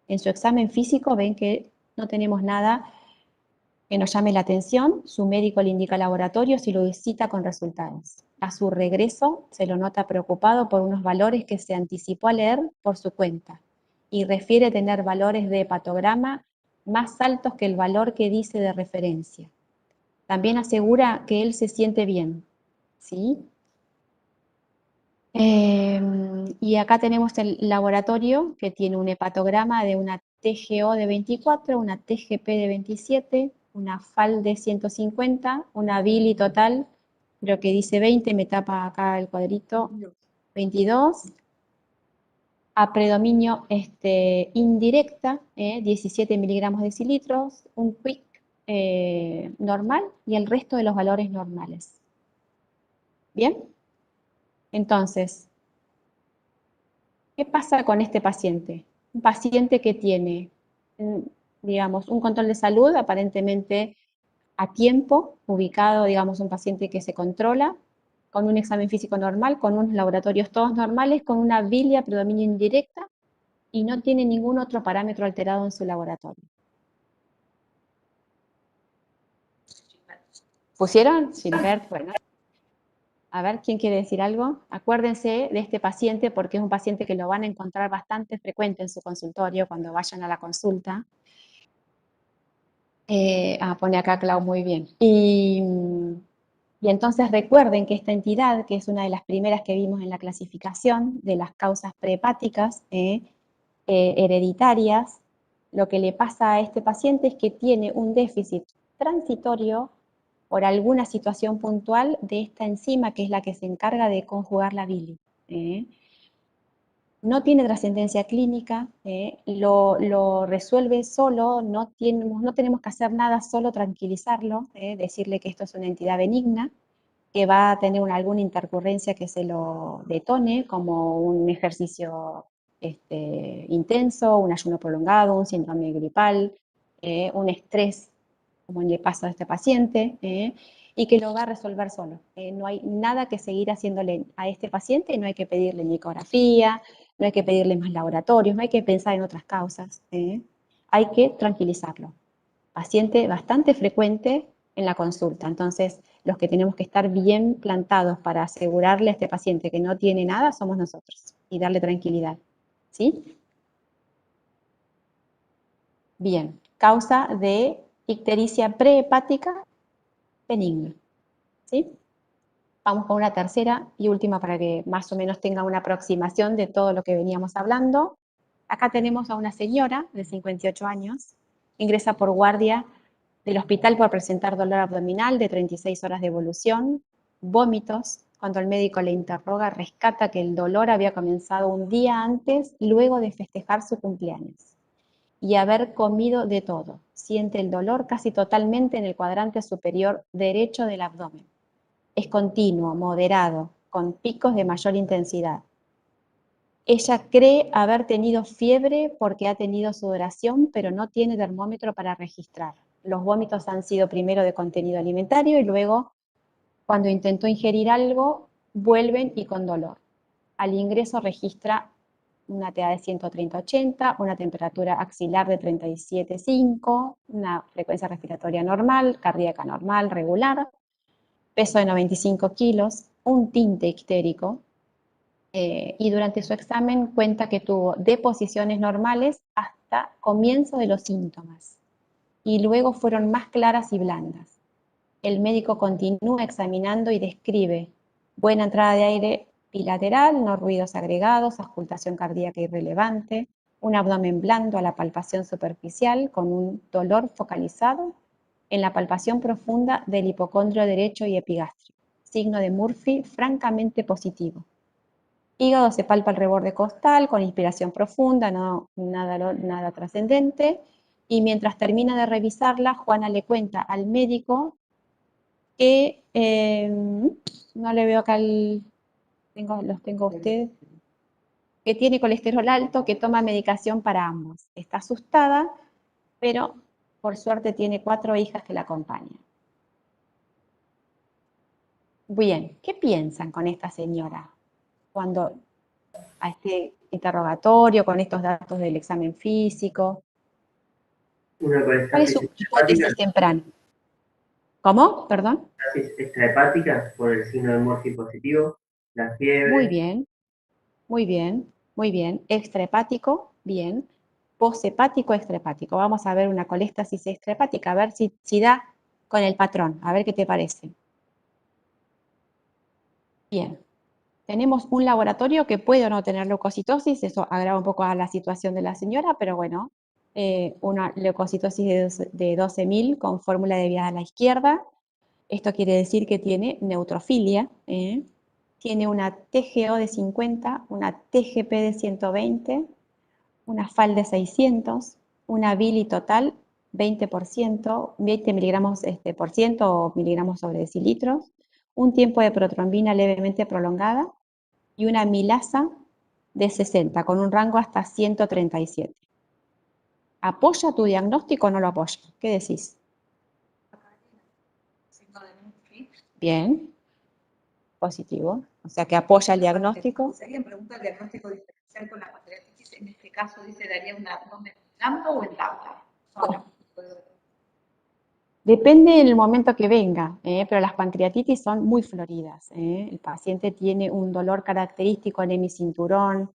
En su examen físico ven que no tenemos nada que nos llame la atención. Su médico le indica laboratorios y lo visita con resultados. A su regreso se lo nota preocupado por unos valores que se anticipó a leer por su cuenta y refiere tener valores de hepatograma más altos que el valor que dice de referencia. También asegura que él se siente bien, ¿sí? Y acá tenemos el laboratorio que tiene un hepatograma de una TGO de 24, una TGP de 27, una FAL de 150, una bili total, creo que dice 20, me tapa acá el cuadrito, 22, a predominio indirecta, 17 miligramos decilitros, un quick normal y el resto de los valores normales. ¿Bien? Entonces, ¿qué pasa con este paciente? Un paciente que tiene, digamos, un control de salud aparentemente a tiempo, ubicado, digamos, un paciente que se controla, con un examen físico normal, con unos laboratorios todos normales, con una bilia predominio indirecta y no tiene ningún otro parámetro alterado en su laboratorio. ¿Pusieron? Gilbert, bueno. A ver, ¿quién quiere decir algo? Acuérdense de este paciente porque es un paciente que lo van a encontrar bastante frecuente en su consultorio cuando vayan a la consulta. Pone acá Clau muy bien. Y entonces recuerden que esta entidad, que es una de las primeras que vimos en la clasificación de las causas prehepáticas hereditarias, lo que le pasa a este paciente es que tiene un déficit transitorio por alguna situación puntual de esta enzima que es la que se encarga de conjugar la bili. No tiene trascendencia clínica, lo resuelve solo, no tenemos que hacer nada, solo tranquilizarlo, decirle que esto es una entidad benigna, que va a tener alguna intercurrencia que se lo detone, como un ejercicio intenso, un ayuno prolongado, un síndrome gripal, un estrés, como le pasa a este paciente, y que lo va a resolver solo. No hay nada que seguir haciéndole a este paciente, no hay que pedirle ni ecografía, no hay que pedirle más laboratorios, no hay que pensar en otras causas. Hay que tranquilizarlo. Paciente bastante frecuente en la consulta. Entonces, los que tenemos que estar bien plantados para asegurarle a este paciente que no tiene nada somos nosotros y darle tranquilidad. ¿Sí? Bien, causa de ictericia prehepática benigna. ¿Sí? Vamos con una tercera y última para que más o menos tenga una aproximación de todo lo que veníamos hablando. Acá tenemos a una señora de 58 años, ingresa por guardia del hospital por presentar dolor abdominal de 36 horas de evolución, vómitos. Cuando el médico le interroga, rescata que el dolor había comenzado un día antes, luego de festejar su cumpleaños, y haber comido de todo. Siente el dolor casi totalmente en el cuadrante superior derecho del abdomen. Es continuo, moderado, con picos de mayor intensidad. Ella cree haber tenido fiebre porque ha tenido sudoración, pero no tiene termómetro para registrar. Los vómitos han sido primero de contenido alimentario y luego, cuando intentó ingerir algo, vuelven y con dolor. Al ingreso registra una TA de 130-80, una temperatura axilar de 37,5, una frecuencia respiratoria normal, cardíaca normal, regular, peso de 95 kilos, un tinte ictérico, y durante su examen cuenta que tuvo deposiciones normales hasta comienzo de los síntomas y luego fueron más claras y blandas. El médico continúa examinando y describe buena entrada de aire bilateral, no ruidos agregados, auscultación cardíaca irrelevante, un abdomen blando a la palpación superficial con un dolor focalizado en la palpación profunda del hipocondrio derecho y epigastrio, signo de Murphy francamente positivo. Hígado se palpa el reborde costal con inspiración profunda, nada trascendente. Y mientras termina de revisarla, Juana le cuenta al médico que, no le veo acá, los tengo a ustedes, que tiene colesterol alto, que toma medicación para ambos. Está asustada, pero por suerte tiene 4 hijas que la acompañan. Bien, ¿qué piensan con esta señora cuando a este interrogatorio, con estos datos del examen físico? ¿Cuál es su hipótesis temprana? ¿Cómo? Perdón. Extrahepática por el signo de Murphy positivo, la fiebre. Muy bien, muy bien, muy bien. Extrahepático, bien. Poshepático, extrahepático. Vamos a ver una coléstasis extrahepática, a ver si da con el patrón, a ver qué te parece. Bien. Tenemos un laboratorio que puede o no tener leucocitosis, eso agrava un poco a la situación de la señora, pero bueno, una leucocitosis de 12.000 con fórmula de vía a la izquierda. Esto quiere decir que tiene neutrofilia, tiene una TGO de 50, una TGP de 120, una FAL de 600, una bili total 20%, 20 miligramos por ciento o miligramos sobre decilitros, un tiempo de protrombina levemente prolongada y una milasa de 60, con un rango hasta 137. ¿Apoya tu diagnóstico o no lo apoya? ¿Qué decís? Bien, positivo. O sea que apoya el diagnóstico. Si alguien pregunta el diagnóstico diferencial con la pancreatitis, en este caso dice, ¿daría un abdomen blando o en tabla? Bueno, depende del momento que venga, pero las pancreatitis son muy floridas. El paciente tiene un dolor característico en hemicinturón,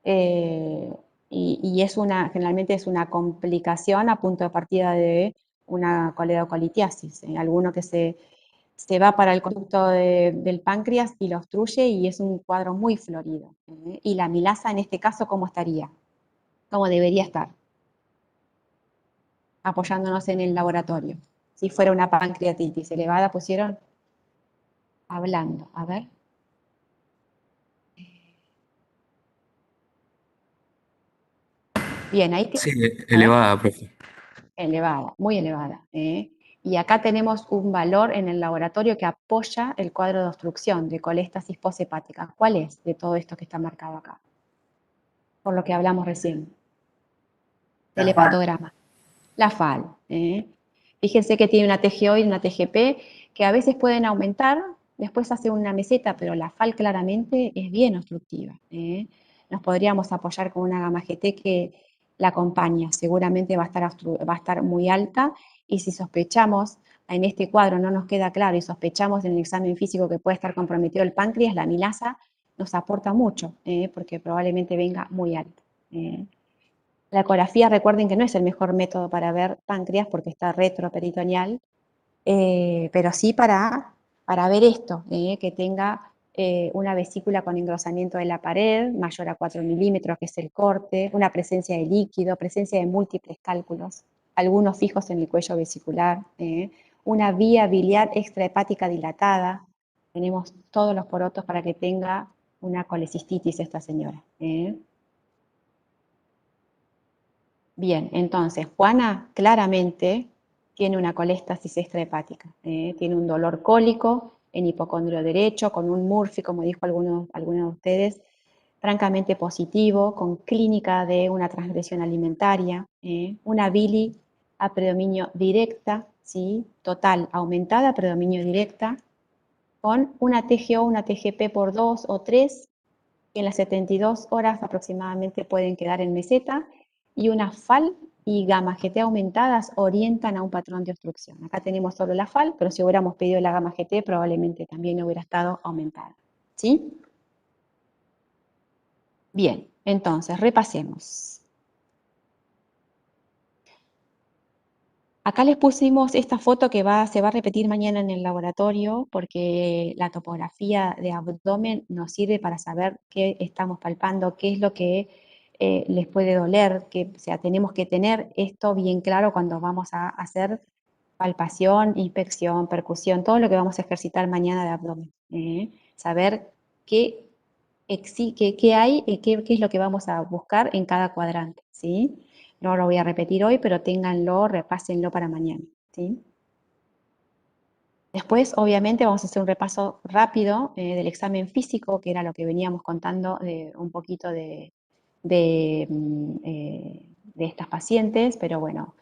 y generalmente es una complicación a punto de partida de una coledocolitiasis. Alguno que se va para el conducto del páncreas y lo obstruye y es un cuadro muy florido. Y la milasa en este caso, ¿cómo estaría? ¿Cómo debería estar? Apoyándonos en el laboratorio. Si fuera una pancreatitis elevada, pusieron hablando. A ver. Bien, ahí Sí, elevada, profe. elevada, muy elevada. Y acá tenemos un valor en el laboratorio que apoya el cuadro de obstrucción de coléstasis posthepática. ¿Cuál es de todo esto que está marcado acá? Por lo que hablamos recién. Del hepatograma. La FAL. Fíjense que tiene una TGO y una TGP que a veces pueden aumentar, después hace una meseta, pero la FAL claramente es bien obstructiva. Nos podríamos apoyar con una gamma GT que la acompaña, seguramente va a estar muy alta, y si sospechamos, en este cuadro no nos queda claro, y sospechamos en el examen físico que puede estar comprometido el páncreas, la amilasa nos aporta mucho, porque probablemente venga muy alta. La ecografía, recuerden que no es el mejor método para ver páncreas porque está retroperitoneal, pero sí para ver esto, que tenga una vesícula con engrosamiento de la pared mayor a 4 milímetros, que es el corte, una presencia de líquido, presencia de múltiples cálculos, algunos fijos en el cuello vesicular, una vía biliar extrahepática dilatada. Tenemos todos los porotos para que tenga una colecistitis esta señora. Bien, entonces Juana claramente tiene una coléstasis extrahepática, tiene un dolor cólico en hipocondrio derecho, con un Murphy, como dijo algunos de ustedes, francamente positivo, con clínica de una transgresión alimentaria, una bili a predominio directa, ¿sí? Total aumentada a predominio directa, con una TGO, una TGP por 2 o 3, que en las 72 horas aproximadamente pueden quedar en meseta, y una FAL y gamma GT aumentadas orientan a un patrón de obstrucción. Acá tenemos solo la FAL, pero si hubiéramos pedido la gamma GT probablemente también hubiera estado aumentada. ¿Sí? Bien, entonces repasemos. Acá les pusimos esta foto que se va a repetir mañana en el laboratorio, porque la topografía de abdomen nos sirve para saber qué estamos palpando, qué es lo que les puede doler, o sea, tenemos que tener esto bien claro cuando vamos a hacer palpación, inspección, percusión, todo lo que vamos a ejercitar mañana de abdomen. Saber qué hay y qué es lo que vamos a buscar en cada cuadrante, ¿sí? No lo voy a repetir hoy, pero ténganlo, repásenlo para mañana, ¿sí? Después, obviamente, vamos a hacer un repaso rápido del examen físico, que era lo que veníamos contando un poquito de estas pacientes, pero bueno,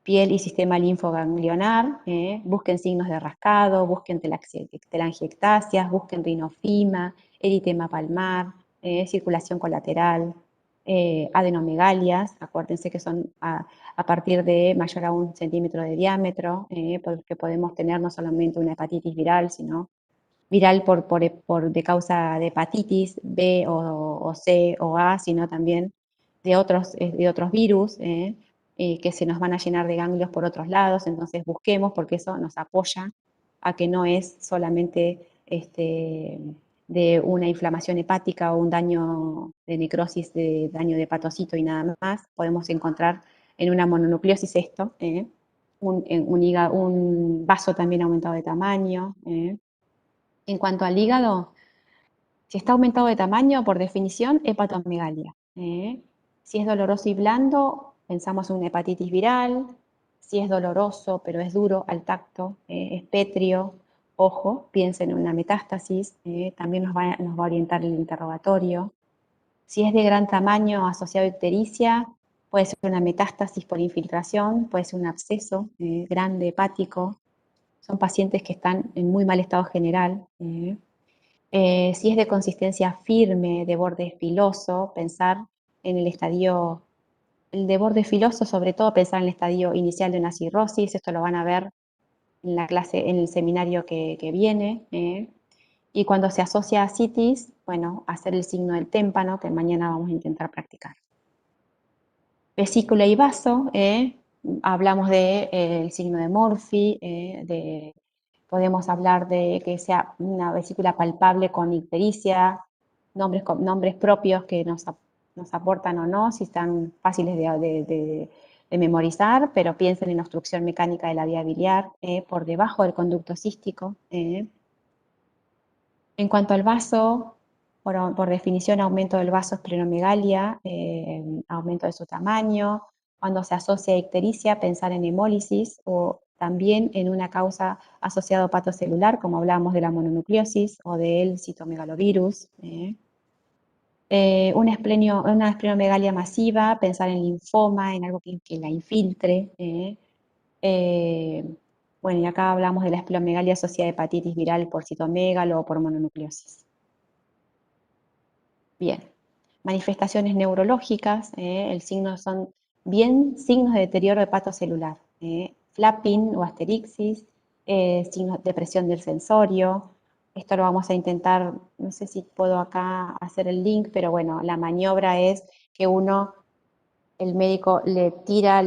piel y sistema linfoganglionar, busquen signos de rascado, busquen telangiectasias, busquen rinofima, eritema palmar, circulación colateral, adenomegalias, acuérdense que son a partir de mayor a 1 centímetro de diámetro, porque podemos tener no solamente una hepatitis viral, sino viral de causa de hepatitis B o C o A, sino también de otros virus, que se nos van a llenar de ganglios por otros lados, entonces busquemos, porque eso nos apoya a que no es solamente de una inflamación hepática o un daño de necrosis, de daño de hepatocito y nada más. Podemos encontrar en una mononucleosis esto, un vaso también aumentado de tamaño. En cuanto al hígado, si está aumentado de tamaño, por definición, hepatomegalia. Si es doloroso y blando, pensamos en una hepatitis viral. Si es doloroso, pero es duro al tacto, es pétreo, ojo, piensen en una metástasis, también nos va a orientar el interrogatorio. Si es de gran tamaño asociado a ictericia, puede ser una metástasis por infiltración, puede ser un absceso grande hepático. Son pacientes que están en muy mal estado general. Si es de consistencia firme, de borde filoso, pensar en el de borde filoso, sobre todo pensar en el estadio inicial de una cirrosis. Esto lo van a ver en la clase, en el seminario que viene. Y cuando se asocia a citis, bueno, hacer el signo del témpano, que mañana vamos a intentar practicar. Vesícula y vaso, hablamos del signo de Murphy, podemos hablar de que sea una vesícula palpable con ictericia, nombres propios que nos aportan o no, si están fáciles de memorizar, pero piensen en obstrucción mecánica de la vía biliar, por debajo del conducto cístico. En cuanto al vaso, por definición, aumento del vaso esplenomegalia, aumento de su tamaño. Cuando se asocia a ictericia, pensar en hemólisis o también en una causa asociada a hepatocelular, como hablábamos de la mononucleosis o del citomegalovirus. Una esplenomegalia masiva, pensar en linfoma, en algo que la infiltre. Bueno, y acá hablamos de la esplenomegalia asociada a hepatitis viral por citomegalo o por mononucleosis. Bien, manifestaciones neurológicas, el signo son bien signos de deterioro hepatocelular, flapping o asterixis, signos de depresión del sensorio. Esto lo vamos a intentar, no sé si puedo acá hacer el link, pero bueno, la maniobra es que el médico le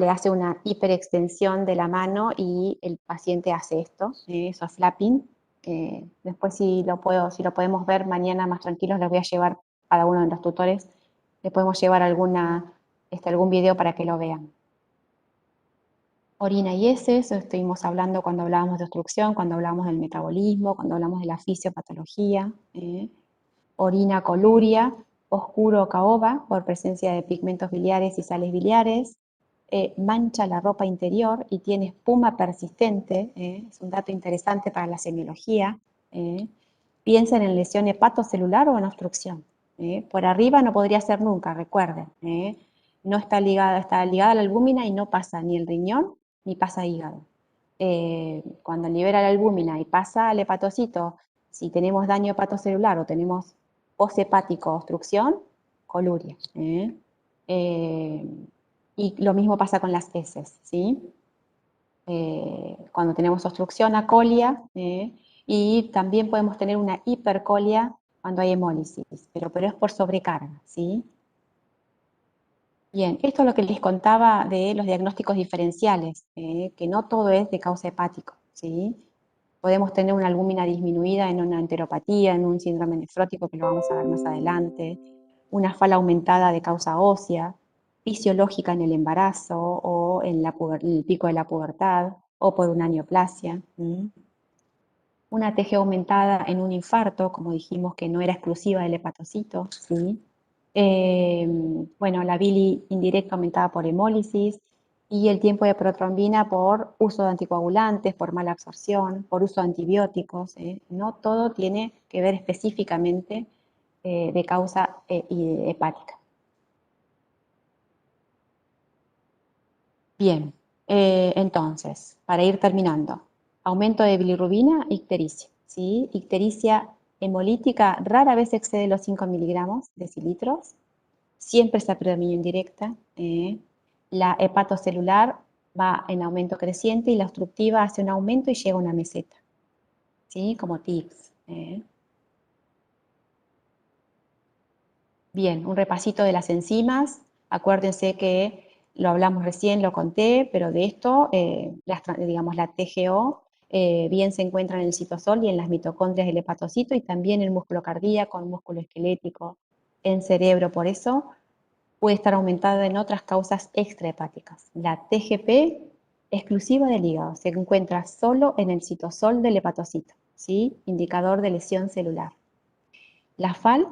hace una hiperextensión de la mano y el paciente hace esto, eso es flapping. Después si lo podemos ver mañana más tranquilos, les voy a llevar a uno de los tutores, le podemos llevar algún video para que lo vean. Orina y heces, estuvimos hablando cuando hablábamos de obstrucción, cuando hablábamos del metabolismo, cuando hablamos de la fisiopatología. Orina coluria, oscuro caoba, por presencia de pigmentos biliares y sales biliares. Mancha la ropa interior y tiene espuma persistente, es un dato interesante para la semiología. Piensen en lesión hepatocelular o en obstrucción. Por arriba no podría ser nunca, recuerden. No está ligada a la albúmina y no pasa ni el riñón ni pasa hígado. Cuando libera la albúmina y pasa al hepatocito, si tenemos daño hepatocelular o tenemos poshepático obstrucción, coluria. Y lo mismo pasa con las heces, ¿sí? Cuando tenemos obstrucción, acolia, y también podemos tener una hipercolia cuando hay hemólisis, pero es por sobrecarga, ¿sí? Bien, esto es lo que les contaba de los diagnósticos diferenciales, que no todo es de causa hepático, ¿sí? Podemos tener una albúmina disminuida en una enteropatía, en un síndrome nefrótico, que lo vamos a ver más adelante, una fala aumentada de causa ósea, fisiológica en el embarazo o en el pico de la pubertad, o por una neoplasia. Una TG aumentada en un infarto, como dijimos que no era exclusiva del hepatocito, ¿sí? Bueno, la bili indirecta aumentada por hemólisis y el tiempo de protrombina por uso de anticoagulantes, por mala absorción, por uso de antibióticos. No todo tiene que ver específicamente de causa hepática. Bien, entonces, para ir terminando, aumento de bilirrubina, ictericia, ¿sí? Ictericia hemolítica rara vez excede los 5 miligramos decilitros, siempre es a predominio indirecta. La hepatocelular va en aumento creciente y la obstructiva hace un aumento y llega a una meseta, ¿sí? Como tics. Bien, un repasito de las enzimas. Acuérdense que lo hablamos recién, lo conté, pero de esto, digamos, la TGO bien se encuentra en el citosol y en las mitocondrias del hepatocito y también en músculo cardíaco, en músculo esquelético, en cerebro. Por eso puede estar aumentada en otras causas extrahepáticas. La TGP exclusiva del hígado se encuentra solo en el citosol del hepatocito, ¿sí? Indicador de lesión celular. La FAL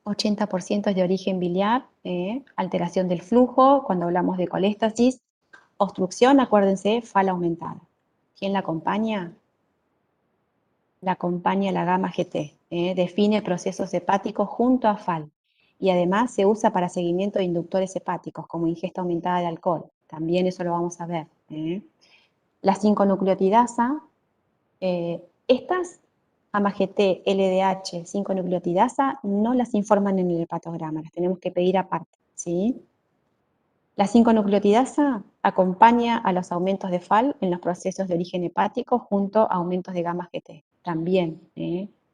80% es de origen biliar, alteración del flujo, cuando hablamos de coléstasis, obstrucción, acuérdense, FAL aumentada. ¿Quién la acompaña? La acompaña la gamma GT, define procesos hepáticos junto a FAL y además se usa para seguimiento de inductores hepáticos como ingesta aumentada de alcohol, también eso lo vamos a ver. La 5-nucleotidasa, estas gamma GT, LDH, 5-nucleotidasa, no las informan en el hepatograma, las tenemos que pedir aparte, ¿sí? La 5-nucleotidasa acompaña a los aumentos de FAL en los procesos de origen hepático junto a aumentos de gamma GT, también,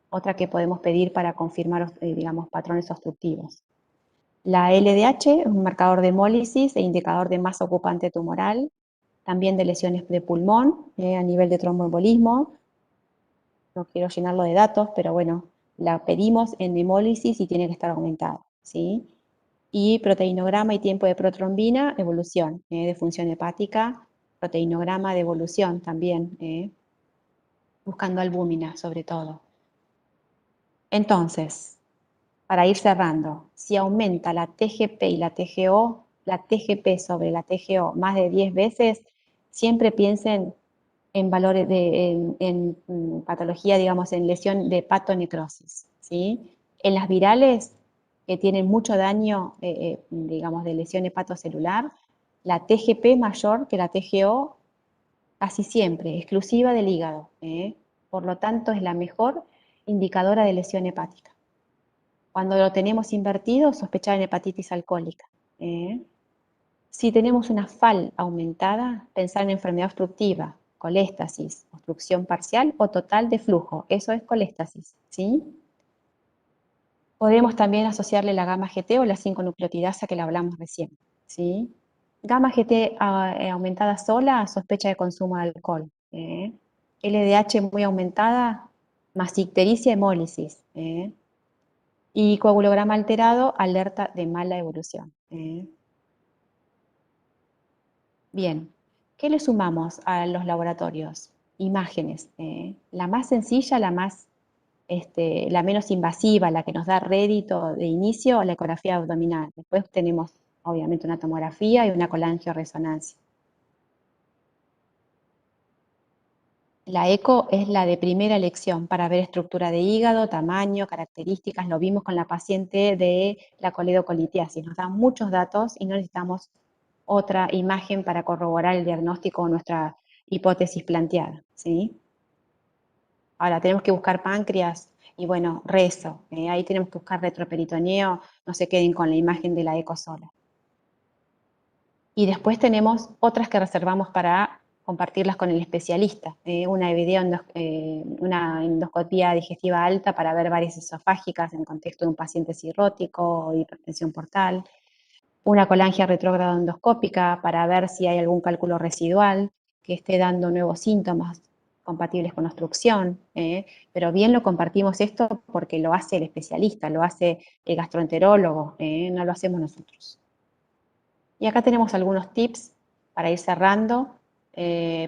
otra que podemos pedir para confirmar, digamos, patrones obstructivos. La LDH es un marcador de hemólisis e indicador de masa ocupante tumoral, también de lesiones de pulmón, a nivel de tromboembolismo. No quiero llenarlo de datos, pero bueno, la pedimos en hemólisis y tiene que estar aumentada, ¿sí? Y proteinograma y tiempo de protrombina, evolución de función hepática, proteinograma de evolución también, buscando albúmina sobre todo. Entonces, para ir cerrando, si aumenta la TGP y la TGO, la TGP sobre la TGO más de 10 veces, siempre piensen en valores en patología, digamos, en lesión de patonecrosis, ¿sí? En las virales que tienen mucho daño, digamos, de lesión hepatocelular, la TGP mayor que la TGO casi siempre, exclusiva del hígado, ¿eh? Por lo tanto, es la mejor indicadora de lesión hepática. Cuando lo tenemos invertido, sospechar en hepatitis alcohólica, ¿eh? Si tenemos una FAL aumentada, pensar en enfermedad obstructiva, coléstasis, obstrucción parcial o total de flujo. Eso es coléstasis, ¿sí? Podemos también asociarle la gamma GT o la 5-nucleotidasa que la hablamos recién, ¿sí? Gamma GT aumentada sola, sospecha de consumo de alcohol. LDH muy aumentada, más ictericia, hemólisis. Y coagulograma alterado, alerta de mala evolución. Bien, ¿qué le sumamos a los laboratorios? Imágenes. La más sencilla, la menos invasiva, la que nos da rédito de inicio, la ecografía abdominal. Después tenemos, obviamente, una tomografía y una colangioresonancia. La eco es la de primera elección para ver estructura de hígado, tamaño, características. Lo vimos con la paciente de la coledocolitiasis. Nos dan muchos datos y no necesitamos otra imagen para corroborar el diagnóstico o nuestra hipótesis planteada, ¿sí? Ahora tenemos que buscar páncreas y bueno, rezo. Ahí tenemos que buscar retroperitoneo, no se queden con la imagen de la eco sola. Y después tenemos otras que reservamos para compartirlas con el especialista. Una endoscopía digestiva alta para ver varices esofágicas en contexto de un paciente cirrótico o hipertensión portal. Una colangia retrógrada endoscópica para ver si hay algún cálculo residual que esté dando nuevos síntomas compatibles con obstrucción, pero bien lo compartimos esto porque lo hace el especialista, lo hace el gastroenterólogo, no lo hacemos nosotros. Y acá tenemos algunos tips para ir cerrando.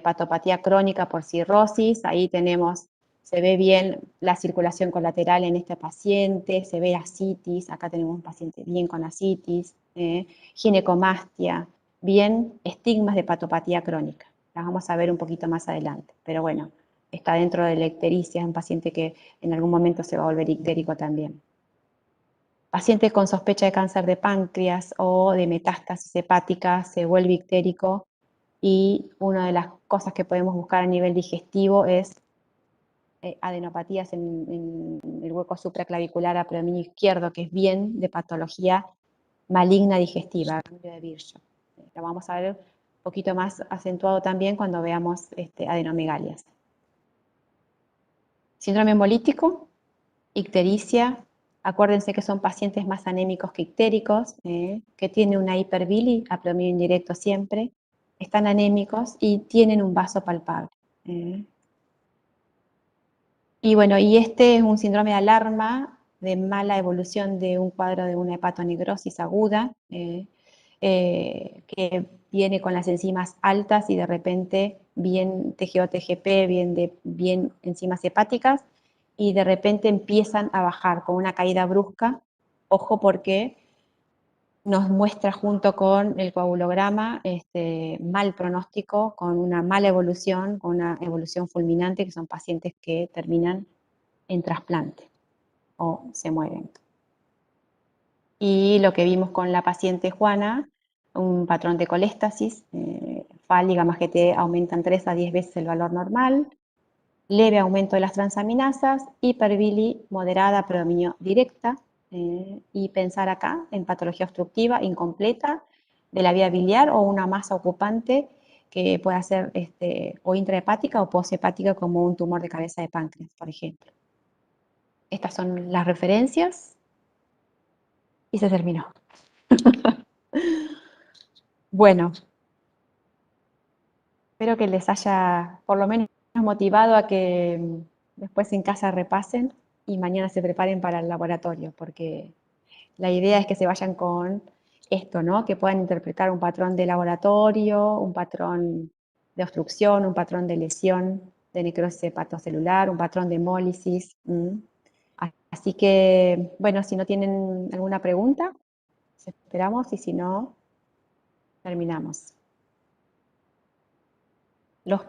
Patopatía crónica por cirrosis, ahí tenemos, se ve bien la circulación colateral en este paciente, se ve ascitis, acá tenemos un paciente bien con ascitis, ginecomastia, bien estigmas de patopatía crónica. Las vamos a ver un poquito más adelante, pero bueno, está dentro de la ictericia, es un paciente que en algún momento se va a volver ictérico también. Paciente con sospecha de cáncer de páncreas o de metástasis hepática se vuelve ictérico y una de las cosas que podemos buscar a nivel digestivo es adenopatías en el hueco supraclavicular a predominio izquierdo, que es bien de patología maligna digestiva, cambio de Virchow. Lo vamos a ver un poquito más acentuado también cuando veamos adenomegalias. Síndrome hemolítico, ictericia. Acuérdense que son pacientes más anémicos que ictéricos, que tienen una hiperbili a predominio indirecto siempre, están anémicos y tienen un vaso palpable. Y bueno, y este es un síndrome de alarma de mala evolución de un cuadro de una hepatonegrosis aguda, que viene con las enzimas altas y de repente bien TGO-TGP, bien enzimas hepáticas, y de repente empiezan a bajar con una caída brusca. Ojo porque nos muestra junto con el coagulograma mal pronóstico, con una mala evolución, con una evolución fulminante, que son pacientes que terminan en trasplante o se mueren. Y lo que vimos con la paciente Juana, un patrón de coléstasis, FAL y gamma GT aumentan 3 a 10 veces el valor normal, leve aumento de las transaminasas, hiperbili moderada predominio directa, y pensar acá en patología obstructiva incompleta de la vía biliar o una masa ocupante que pueda ser o intrahepática o poshepática como un tumor de cabeza de páncreas, por ejemplo. Estas son las referencias y se terminó. Bueno, espero que les haya por lo menos motivado a que después en casa repasen y mañana se preparen para el laboratorio, porque la idea es que se vayan con esto, ¿no? Que puedan interpretar un patrón de laboratorio, un patrón de obstrucción, un patrón de lesión, de necrosis hepatocelular, un patrón de hemólisis. Así que, bueno, si no tienen alguna pregunta, esperamos y si no, terminamos. Los